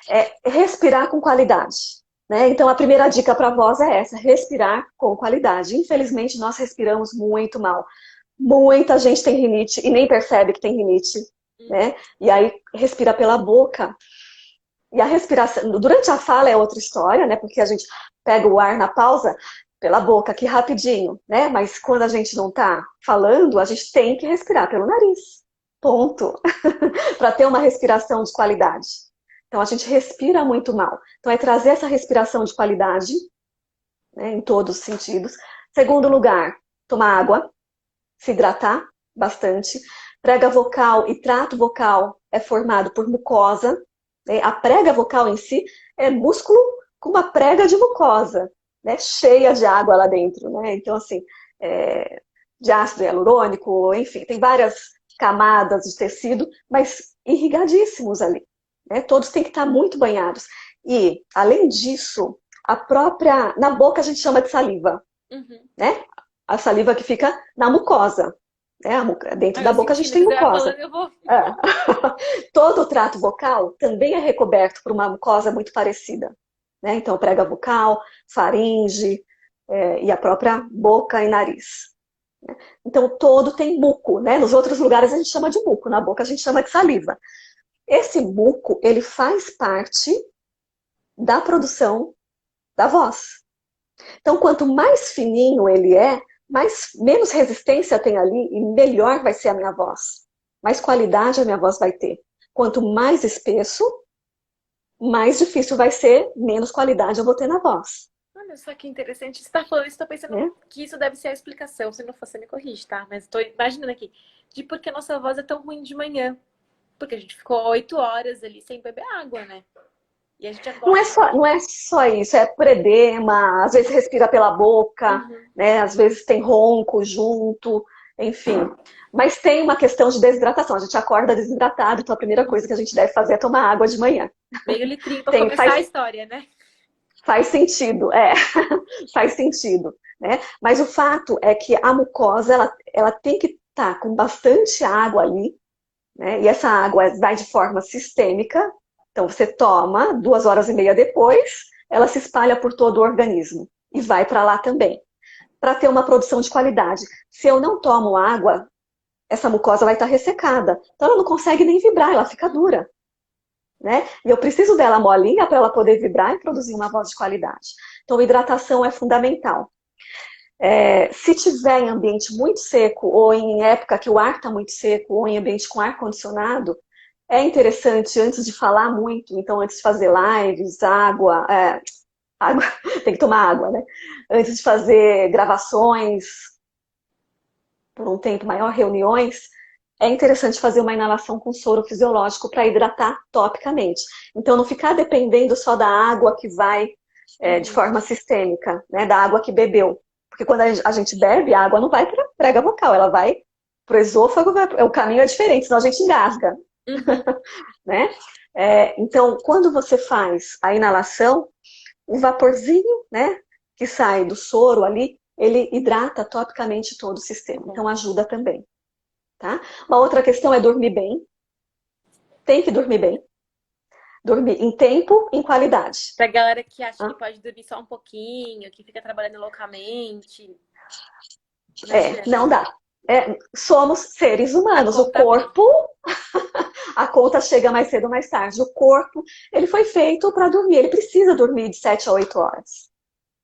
é respirar com qualidade. Né? Então, a primeira dica para a voz é essa: respirar com qualidade. Infelizmente, nós respiramos muito mal. Muita gente tem rinite e nem percebe que tem rinite. Né? E aí, respira pela boca. E a respiração, durante a fala é outra história, né? Porque a gente pega o ar na pausa, pela boca aqui rapidinho, né? Mas quando a gente não está falando, a gente tem que respirar pelo nariz. Ponto. Para ter uma respiração de qualidade. Então a gente respira muito mal. Então é trazer essa respiração de qualidade, né, em todos os sentidos. Segundo lugar, tomar água, se hidratar bastante. Prega vocal e trato vocal é formado por mucosa, né? A prega vocal em si é músculo com uma prega de mucosa, né? Cheia de água lá dentro, né? Então, assim, de ácido hialurônico, enfim, tem várias camadas de tecido, mas irrigadíssimos ali, né? Todos têm que estar muito banhados. E, além disso, na boca a gente chama de saliva, Uhum. né? A saliva que fica na mucosa. Dentro Aí da eu boca a senti, gente tem você vai mucosa. falando, eu vou. É. Todo o trato vocal também é recoberto por uma mucosa muito parecida, né? Então, prega vocal, faringe, e a própria boca e nariz. Então, todo tem muco, né? Nos outros lugares a gente chama de muco, na boca a gente chama de saliva. Esse muco, ele faz parte da produção da voz. Então, quanto mais fininho ele é, menos resistência tem ali e melhor vai ser a minha voz. Mais qualidade a minha voz vai ter. Quanto mais espesso, mais difícil vai ser, menos qualidade eu vou ter na voz. Olha só que interessante. Você tá falando isso, tô pensando Né? que isso deve ser a explicação. Se não for, você me corrige, tá? Mas tô imaginando aqui. De por que a nossa voz é tão ruim de manhã. Porque a gente ficou 8 horas ali sem beber água, né? E a gente Não é agora. só, não é só isso, é por edema, às vezes respira pela boca, Uhum. né? Às vezes tem ronco junto, enfim. Mas tem uma questão de desidratação. A gente acorda desidratado, então a primeira coisa que a gente deve fazer é tomar água de manhã. Meio litrinho pra Tem, começar a faz, história, né? faz sentido, faz sentido, né? Mas o fato é que a mucosa, ela tem que estar com bastante água ali, né? E essa água vai de forma sistêmica, então você toma, 2 horas e meia depois, ela se espalha por todo o organismo e vai para lá também, para ter uma produção de qualidade. Se eu não tomo água, essa mucosa vai estar ressecada, então ela não consegue nem vibrar, ela fica dura. Né? E eu preciso dela molinha para ela poder vibrar e produzir uma voz de qualidade. Então, hidratação é fundamental. Se tiver em ambiente muito seco, ou em época que o ar está muito seco, ou em ambiente com ar-condicionado, é interessante, antes de falar muito, então antes de fazer lives, água tem que tomar água, né? Antes de fazer gravações, por um tempo maior, reuniões, é interessante fazer uma inalação com soro fisiológico para hidratar topicamente. Então, não ficar dependendo só da água que vai de forma sistêmica, né, da água que bebeu. Porque quando a gente bebe, a água não vai para a prega vocal, ela vai para o esôfago, o caminho é diferente, senão a gente engasga. Uhum. Né? Então, quando você faz a inalação, o vaporzinho, né, que sai do soro ali, ele hidrata topicamente todo o sistema. Então, ajuda também. Tá? Uma outra questão é dormir bem. Tem que dormir bem. Dormir em tempo, em qualidade. Pra galera que acha que Tá? pode dormir só um pouquinho, que fica trabalhando loucamente. Não Não adianta. dá. Somos seres A humanos. O conta vem. corpo, a conta chega mais cedo ou mais tarde. O corpo, ele foi feito para dormir. Ele precisa dormir de 7 a 8 horas.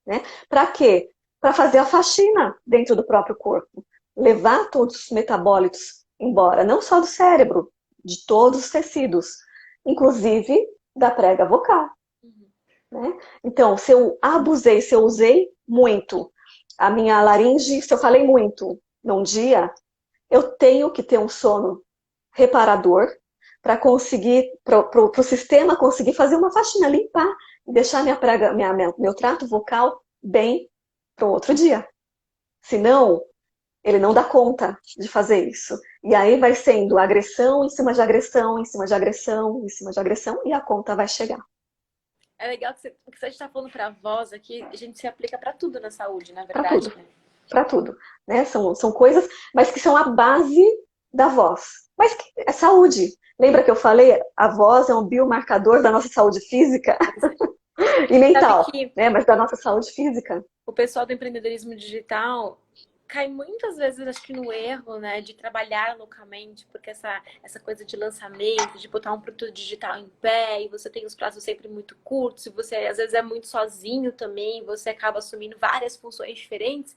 Né? Para quê? Para fazer a faxina dentro do próprio corpo. Levar todos os metabólitos embora, não só do cérebro, de todos os tecidos, inclusive da prega vocal. Uhum. Né? Então, se eu abusei, se eu usei muito a minha laringe, se eu falei muito num dia, eu tenho que ter um sono reparador para conseguir, para o sistema conseguir fazer uma faxina, limpar e deixar minha prega, meu trato vocal bem para o outro dia. Senão, ele não dá conta de fazer isso. E aí vai sendo agressão em cima de agressão, em cima de agressão, em cima de agressão, e a conta vai chegar. É legal que o que você está falando para voz aqui, a gente se aplica para tudo na saúde, na Para verdade, tudo. né? Para tudo. Né? São coisas, mas que são a base da voz. Mas que é saúde. Lembra que eu falei? A voz é um biomarcador da nossa saúde física e Sabe mental, que né? Mas da nossa saúde física. o pessoal do empreendedorismo digital cai muitas vezes, acho que no erro, né, de trabalhar localmente, porque essa coisa de lançamento, de botar um produto digital em pé, e você tem os prazos sempre muito curtos, e você às vezes é muito sozinho também, você acaba assumindo várias funções diferentes.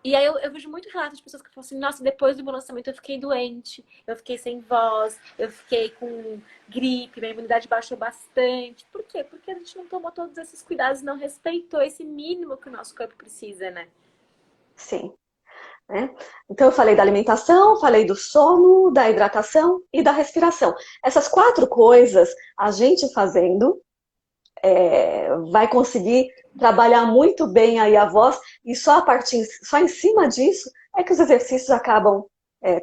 E aí eu vejo muito relatos de pessoas que falam assim, nossa, depois do meu lançamento eu fiquei doente, eu fiquei sem voz, eu fiquei com gripe, minha imunidade baixou bastante. Por quê? Porque a gente não tomou todos esses cuidados, não respeitou esse mínimo que o nosso corpo precisa, né? Sim. Né? Então, eu falei da alimentação, falei do sono, da hidratação e da respiração. Essas 4 coisas, a gente fazendo, vai conseguir trabalhar muito bem aí a voz, e só em cima disso é que os exercícios acabam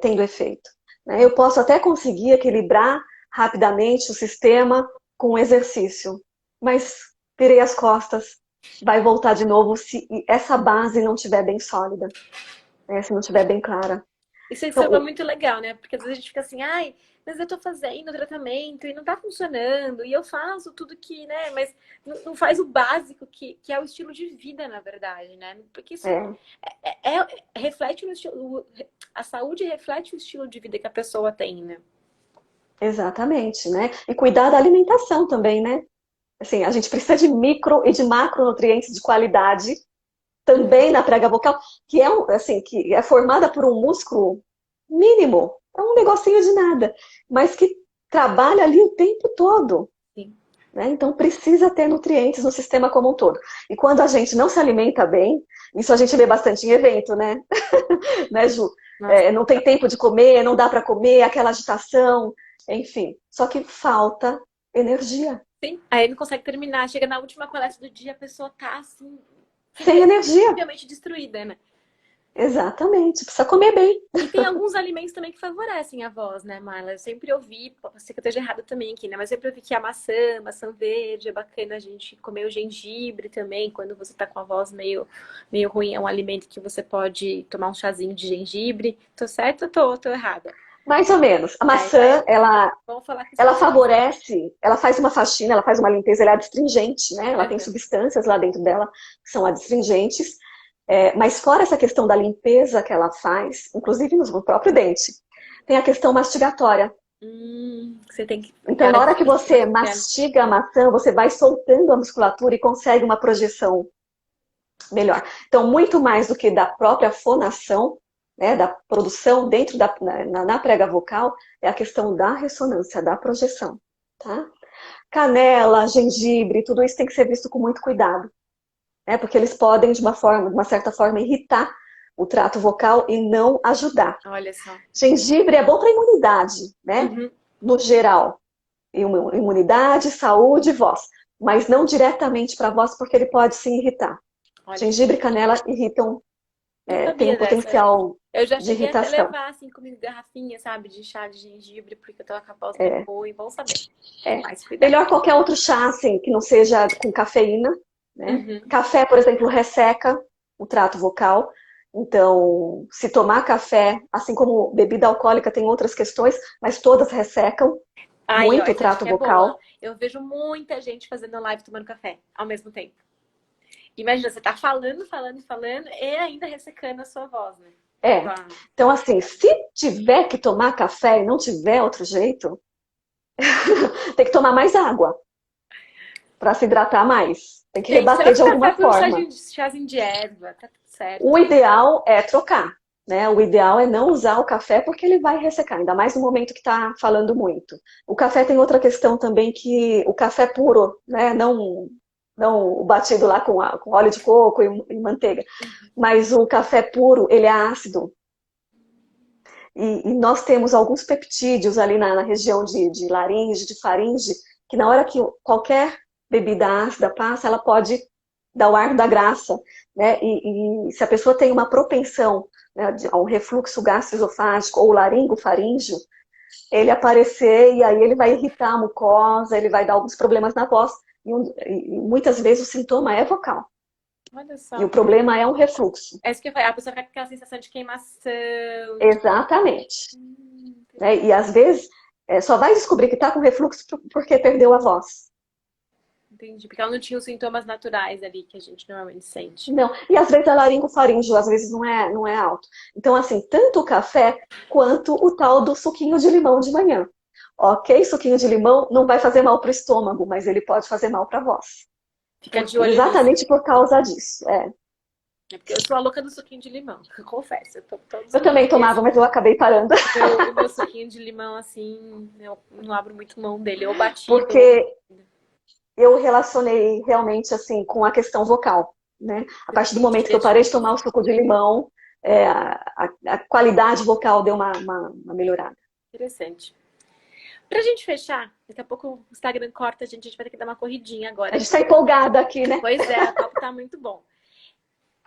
tendo efeito. Né? Eu posso até conseguir equilibrar rapidamente o sistema com o exercício, mas virei as costas, vai voltar de novo se essa base não estiver bem sólida, né? Se não estiver bem clara. Isso é Então, muito legal, né? Porque às vezes a gente fica assim, ai, mas eu tô fazendo o tratamento e não tá funcionando, e eu faço tudo que, né? Mas não faz o básico, que é o estilo de vida, na verdade, né? Porque isso é, reflete no estilo. A saúde reflete o estilo de vida que a pessoa tem, né? exatamente, né? E cuidar da alimentação também, né? Assim, a gente precisa de micro e de macronutrientes de qualidade também na prega vocal, que é assim, que é formada por um músculo mínimo, é um negocinho de nada, mas que trabalha ali o tempo todo. Sim. Né? Então precisa ter nutrientes no sistema como um todo. E quando a gente não se alimenta bem, isso a gente vê bastante em evento, né? Né, Ju? Nossa, Não tem tempo de comer, não dá para comer, aquela agitação, enfim. Só que falta energia. sim. Aí não consegue terminar. Chega na última palestra do dia, a pessoa tá assim, Sem energia. incrivelmente destruída, né? Exatamente. Precisa comer bem. E tem alguns alimentos também que favorecem a voz, né, Marla? Eu sempre ouvi, pode ser que eu esteja errada também aqui, né? Mas eu sempre ouvi que a maçã verde, é bacana a gente comer o gengibre também, quando você tá com a voz meio ruim. É um alimento que você pode tomar um chazinho de gengibre. Tô certa ou tô errada? Mais ou menos. A É, então maçã, vamos falar com ela especialista. favorece, ela faz uma faxina, ela faz uma limpeza, ela é adstringente, né? Ela tem Uhum. substâncias lá dentro dela que são adstringentes. Mas fora essa questão da limpeza que ela faz, inclusive no próprio dente, tem a questão mastigatória. Você tem que. Então, na Cara, hora que difícil você mastigar. mastiga a maçã, você vai soltando a musculatura e consegue uma projeção melhor. Então, muito mais do que da própria fonação, né, da produção dentro na prega vocal, é a questão da ressonância, da projeção. Tá? Canela, gengibre, tudo isso tem que ser visto com muito cuidado, né, porque eles podem, de uma certa forma, irritar o trato vocal e não ajudar. Olha só. Gengibre é bom para a imunidade, né, Uhum. no geral. Imunidade, saúde, voz. Mas não diretamente para a voz, porque ele pode se irritar. Olha só. Gengibre e canela irritam, Não tem um sabia dessa. potencial Eu já de cheguei até irritação. levar, assim, comigo garrafinha, sabe, de chá de gengibre, porque eu tava com a voz meio É, ruim. Bom saber. é. Mais cuidado. Melhor qualquer outro chá, assim, que não seja com cafeína, né? Uhum. Café, por exemplo, resseca o trato vocal. Então, se tomar café, assim como bebida alcoólica tem outras questões, mas todas ressecam Aí, ó, muito o essa trato dica é boa. vocal. Eu vejo muita gente fazendo live tomando café ao mesmo tempo. Imagina, você tá falando e ainda ressecando a sua voz, né? É. Claro. Então, assim, se tiver que tomar café e não tiver outro jeito, tem que tomar mais água para se hidratar mais. Tem que Gente, rebater de troca o café alguma por um forma. chazinho de erva, tá tudo O certo. ideal é trocar, né? O ideal é não usar o café porque ele vai ressecar, ainda mais no momento que está falando muito. O café tem outra questão também que o café puro, né? Não o batido lá com óleo de coco e manteiga, mas o café puro, ele é ácido. E nós temos alguns peptídeos ali na região de laringe, de faringe, que na hora que qualquer bebida ácida passa, ela pode dar o ar da graça, né? E se a pessoa tem uma propensão, né, a um refluxo gastroesofágico ou laringofaríngeo, ele aparecer e aí ele vai irritar a mucosa, ele vai dar alguns problemas na voz. E muitas vezes o sintoma é vocal. Olha E o só. problema é um refluxo. É isso que eu falei. A pessoa fica com aquela sensação de queimação. Exatamente. Né? Entendi, E às vezes só vai descobrir que está com refluxo porque perdeu a voz. Entendi. Porque ela não tinha os sintomas naturais ali que a gente normalmente sente. Não, e às vezes é laringofaríngeo, às vezes não é alto. Então, assim, tanto o café quanto o tal do suquinho de limão de manhã. Ok, suquinho de limão não vai fazer mal para o estômago, mas ele pode fazer mal para a voz. Fica de olho nisso. Exatamente por causa disso. É. É porque eu sou a louca do suquinho de limão, eu confesso. Eu tomo todos Eu os também dias. tomava, mas eu acabei parando. O meu suquinho de limão, assim, eu não abro muito mão dele. Eu batido. Porque eu relacionei realmente assim com a questão vocal, né? A partir do momento que eu parei de tomar o suco de limão, a qualidade vocal deu uma melhorada. Interessante. Pra gente fechar, daqui a pouco o Instagram corta, a gente vai ter que dar uma corridinha A agora gente aqui. está empolgada aqui, né? Pois é, o papo tá muito bom.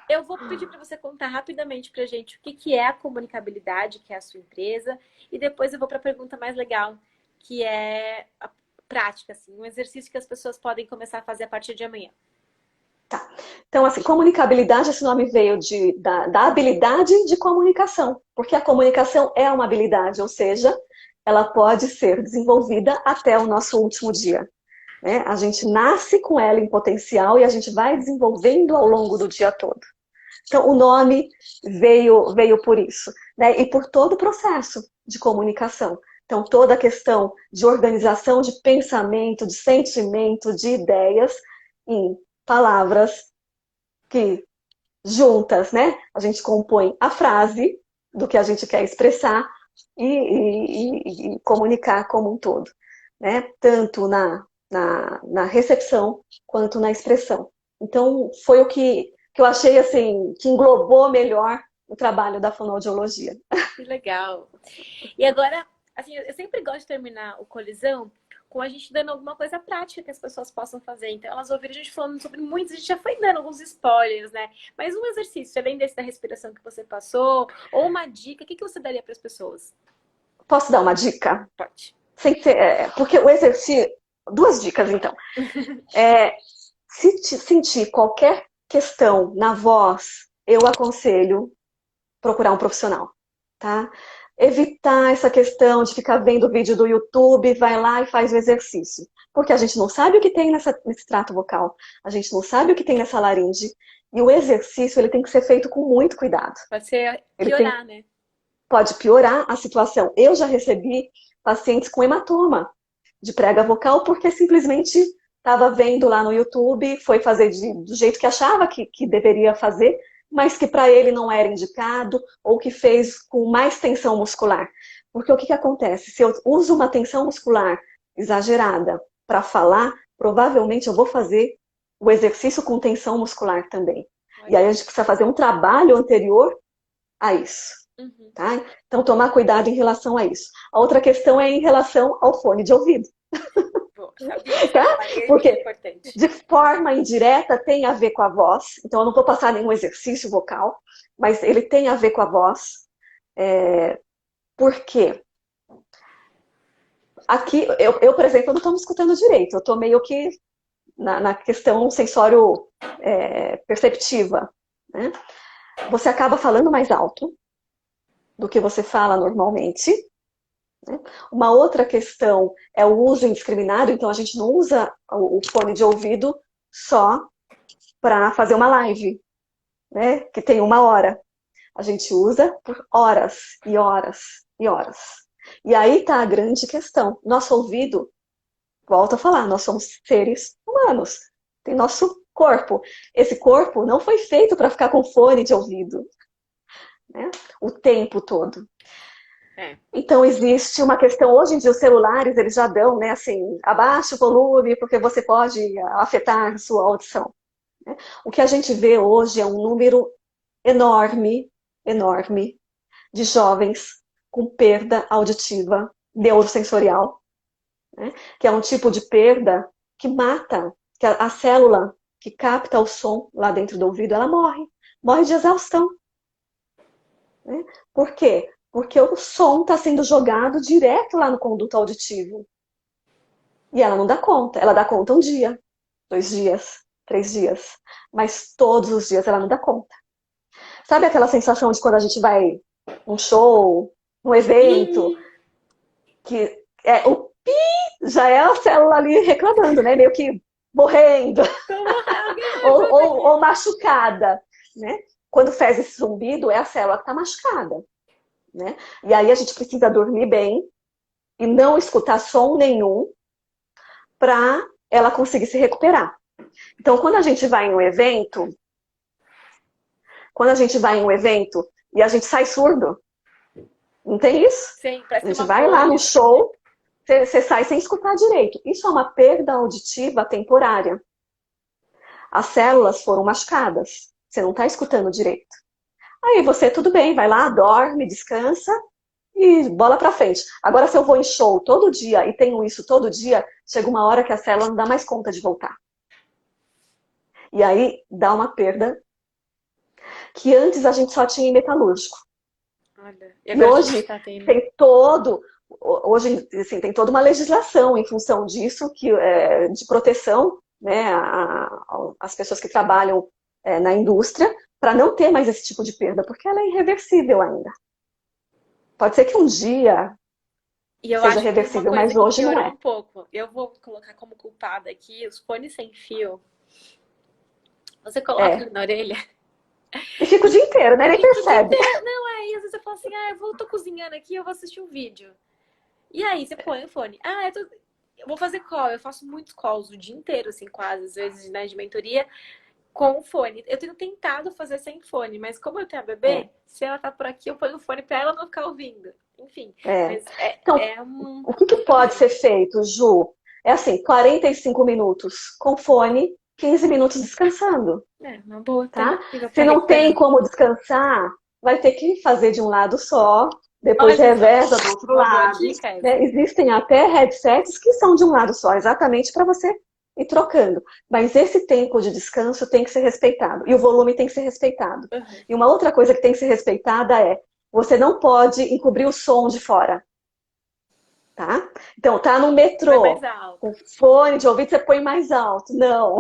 Eu vou pedir para você contar rapidamente pra gente o que que é a comunicabilidade, que é a sua empresa, e depois eu vou para a pergunta mais legal, que é a prática, assim, um exercício que as pessoas podem começar a fazer a partir de amanhã. Tá. Então, assim, comunicabilidade, esse nome veio da habilidade de comunicação, porque a comunicação é uma habilidade, ou seja, ela pode ser desenvolvida até o nosso último dia. Né? A gente nasce com ela em potencial e a gente vai desenvolvendo ao longo do dia todo. Então, o nome veio por isso, né? E por todo o processo de comunicação. Então, toda a questão de organização de pensamento, de sentimento, de ideias em palavras que juntas, né? A gente compõe a frase do que a gente quer expressar e comunicar como um todo, né? Tanto na recepção quanto na expressão. Então, foi o que eu achei assim, que englobou melhor o trabalho da fonoaudiologia. Que legal. E agora, assim, eu sempre gosto de terminar o colisão com a gente dando alguma coisa prática que as pessoas possam fazer. Então, elas ouviram a gente falando sobre muitos, a gente já foi dando alguns spoilers, né? Mas um exercício, além desse da respiração que você passou, ou uma dica, o que que você daria para as pessoas? Posso dar uma dica? Pode. Porque o exercício. Duas dicas, então. Se sentir qualquer questão na voz, eu aconselho procurar um profissional, tá? Evitar essa questão de ficar vendo vídeo do YouTube, vai lá e faz o exercício. Porque a gente não sabe o que tem nesse trato vocal, a gente não sabe o que tem nessa laringe, e o exercício ele tem que ser feito com muito cuidado. Pode ser piorar, né? Pode piorar a situação. Eu já recebi pacientes com hematoma de prega vocal porque simplesmente estava vendo lá no YouTube, foi fazer do jeito que achava que deveria fazer, mas que para ele não era indicado, ou que fez com mais tensão muscular. Porque o que acontece? Se eu uso uma tensão muscular exagerada para falar, provavelmente eu vou fazer o exercício com tensão muscular também. E aí a gente precisa fazer um trabalho anterior a isso. Uhum. Tá? Então, tomar cuidado em relação a isso. A outra questão é em relação ao fone de ouvido. Bom, sabia, Tá? porque importante. De forma indireta tem a ver com a voz. Então, eu não vou passar nenhum exercício vocal, mas ele tem a ver com a voz. Por quê? Aqui, eu, por exemplo, não estou me escutando direito. Eu estou meio que na questão sensório perceptiva. Né? Você acaba falando mais alto do que você fala normalmente. Né? Uma outra questão é o uso indiscriminado, então a gente não usa o fone de ouvido só para fazer uma live, né? Que tem 1 hora. A gente usa por horas e horas e horas. E aí está a grande questão. Nosso ouvido, volto a falar, nós somos seres humanos. Tem nosso corpo. Esse corpo não foi feito para ficar com fone de ouvido, né? O tempo todo. Então existe uma questão, hoje em dia os celulares eles já dão, né, assim, abaixa o volume porque você pode afetar a sua audição. Né? O que a gente vê hoje é um número enorme, enorme de jovens com perda auditiva neurosensorial, né? Que é um tipo de perda que mata, que a célula que capta o som lá dentro do ouvido, ela morre de exaustão. Né? Por quê? Porque o som está sendo jogado direto lá no conduto auditivo. E ela não dá conta. Ela dá conta 1 dia, 2 dias, 3 dias. Mas todos os dias ela não dá conta. Sabe aquela sensação de quando a gente vai num show, num evento, que o pi já é a célula ali reclamando, né? Meio que morrendo, Como alguém me ou, ajuda ou, ou aqui. machucada, né? Quando faz esse zumbido, é a célula que está machucada, né? E aí a gente precisa dormir bem e não escutar som nenhum para ela conseguir se recuperar. Então, quando a gente vai em um evento e a gente sai surdo, não tem isso? Sim, parece A que tem gente uma vai lá no bolha, assim, né? show, você sai sem escutar direito. Isso é uma perda auditiva temporária. As células foram machucadas. Você não está escutando direito. Aí você, tudo bem, vai lá, dorme, descansa e bola pra frente. Agora, se eu vou em show todo dia e tenho isso todo dia, chega uma hora que a célula não dá mais conta de voltar. E aí dá uma perda que antes a gente só tinha em metalúrgico. Olha, e E agora a gente hoje tá tendo. tem todo, hoje assim, tem toda uma legislação em função disso, de proteção, né, às pessoas que trabalham na indústria, para não ter mais esse tipo de perda, porque ela é irreversível ainda. Pode ser que um dia E eu seja acho que tem uma reversível, coisa mas que hoje não piorou é. um pouco. Eu vou colocar como culpada aqui os fones sem fio. Você coloca É. ele na orelha E fica o dia inteiro, né? e Nem fica o dia percebe. inteiro. Não, aí às vezes eu falo assim, tô cozinhando aqui, eu vou assistir um vídeo. E aí você põe o fone. Eu vou fazer call. Eu faço muitos calls o dia inteiro, assim, quase, às vezes, né, de mentoria, com o fone. Eu tenho tentado fazer sem fone, mas como eu tenho a bebê, É, se ela tá por aqui, eu ponho o fone pra ela não ficar ouvindo. Enfim, é. mas Então, é um, o que, é que um pode ser problema. feito, Ju? É assim, 45 minutos com fone, 15 minutos descansando. É, uma boa Tá? alternativa pra Se não tem recuperar. como descansar, vai ter que fazer de um lado só, depois Olha só, reveza do outro uma boa lado. dica Né? essa. Existem até headsets que são de um lado só, exatamente para você ir trocando. Mas esse tempo de descanso tem que ser respeitado. E o volume tem que ser respeitado. Uhum. E uma outra coisa que tem que ser respeitada é: você não pode encobrir o som de fora. Tá? Então, tá no Vai mais metrô, alto. com fone de ouvido, você põe mais alto. Não,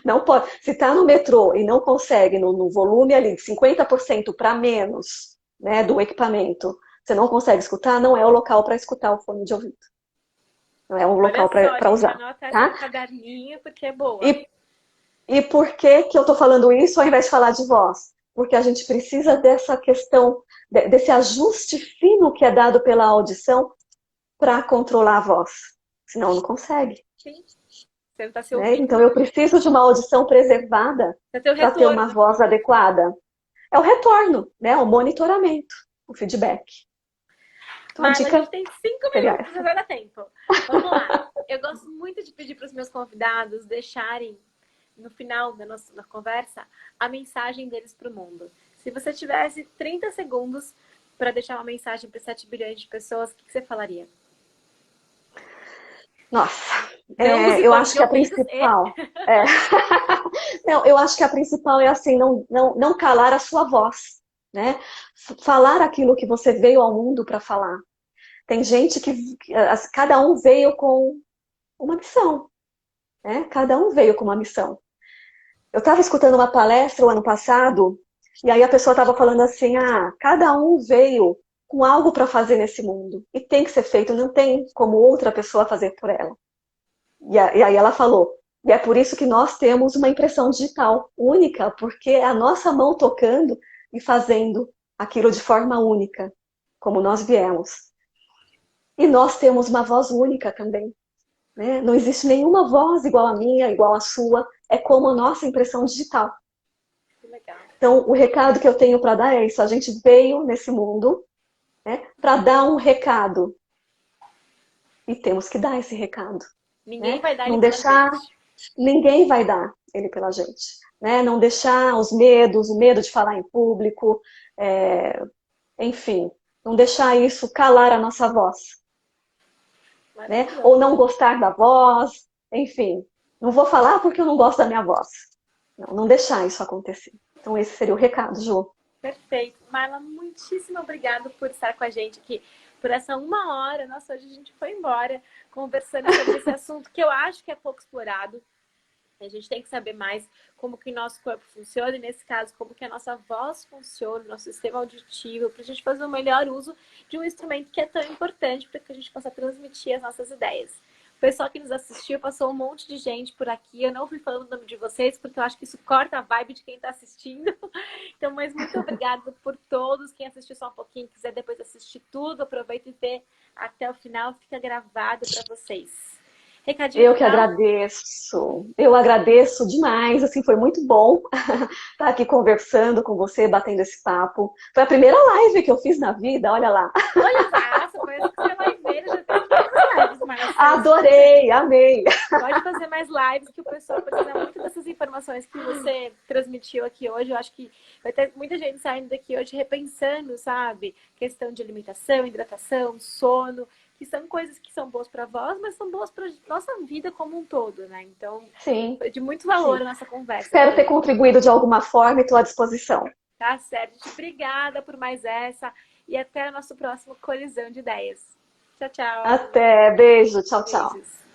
não pode. Se está no metrô e não consegue, no volume ali, 50% para menos, né, do equipamento, você não consegue escutar, não é o local para escutar o fone de ouvido. Não é um Olha local só, para gente, usar. anota essa no Tá? caderninho porque é boa. E, e por que, que eu estou falando isso ao invés de falar de voz? Porque a gente precisa dessa questão, desse ajuste fino que é dado pela audição para controlar a voz. Senão não consegue. Sim, você não tá se Né? Então ouvindo. eu preciso de uma audição preservada Você tem o para ter uma retorno. voz adequada. É o retorno, né? O monitoramento, o feedback. Então a Marla, a gente dica tem 5 seria minutos, já essa. vai dar tempo. Vamos lá. Eu gosto muito de pedir para os meus convidados deixarem, no final da nossa conversa, a mensagem deles para o mundo. Se você tivesse 30 segundos para deixar uma mensagem para 7 bilhões de pessoas, o que você falaria? Nossa, Não use eu fone acho de que a ouvidos e... principal é, não, eu acho que a principal é assim, não calar a sua voz, né? Falar aquilo que você veio ao mundo para falar. Tem gente que cada um veio com uma missão, né? Cada um veio com uma missão. Eu estava escutando uma palestra o ano passado, e aí a pessoa estava falando assim: cada um veio com algo para fazer nesse mundo, e tem que ser feito, não tem como outra pessoa fazer por ela. E aí ela falou: e é por isso que nós temos uma impressão digital única, porque é a nossa mão tocando e fazendo aquilo de forma única, como nós viemos. E nós temos uma voz única também. Né? Não existe nenhuma voz igual a minha, igual a sua, é como a nossa impressão digital. Que legal. Então, o recado que eu tenho para dar é isso: a gente veio nesse mundo, né, para dar um recado e temos que dar esse recado, Ninguém né? vai dar ele Não pela deixar, gente. ninguém vai dar ele pela gente, né? Não deixar os medos, o medo de falar em público, é, enfim, não deixar isso calar a nossa voz, né? Maravilhoso. Ou não gostar da voz, enfim, não vou falar porque eu não gosto da minha voz. Não deixar isso acontecer. Então, esse seria o recado, Ju. Perfeito. Marla, muitíssimo obrigada por estar com a gente aqui por essa 1 hora. Nossa, hoje a gente foi embora conversando sobre esse assunto que eu acho que é pouco explorado. A gente tem que saber mais como que nosso corpo funciona e, nesse caso, como que a nossa voz funciona, nosso sistema auditivo, para a gente fazer o melhor uso de um instrumento que é tão importante para que a gente possa transmitir as nossas ideias. pessoal que nos assistiu, passou um monte de gente por aqui. Eu não fui falando o nome de vocês, porque eu acho que isso corta a vibe de quem está assistindo. Então, mas muito obrigada por todos. Quem assistiu só um pouquinho, quiser depois assistir tudo, aproveita e vê até o final, fica gravado para vocês. Recadinho Eu que final? agradeço. Eu agradeço demais, assim, foi muito bom estar aqui conversando com você, batendo esse papo. Foi a primeira live que eu fiz na vida, olha lá. Olha, nossa, parece que você é liveira, já tem muitas lives, Marcelo. Adorei, amei. Pode fazer mais lives que o pessoal precisa muito dessas informações que você transmitiu aqui hoje. Eu acho que vai ter muita gente saindo daqui hoje repensando, sabe? Questão de alimentação, hidratação, sono, que são coisas que são boas para vós, mas são boas para nossa vida como um todo, né? Então, Sim, foi de muito valor sim. a nossa conversa Espero ter aqui. contribuído de alguma forma e estou à disposição. Tá certo? Gente, obrigada por mais essa e até o nosso próximo Colisão de Ideias. Tchau, tchau. Até, beijo, tchau, tchau. Beijos.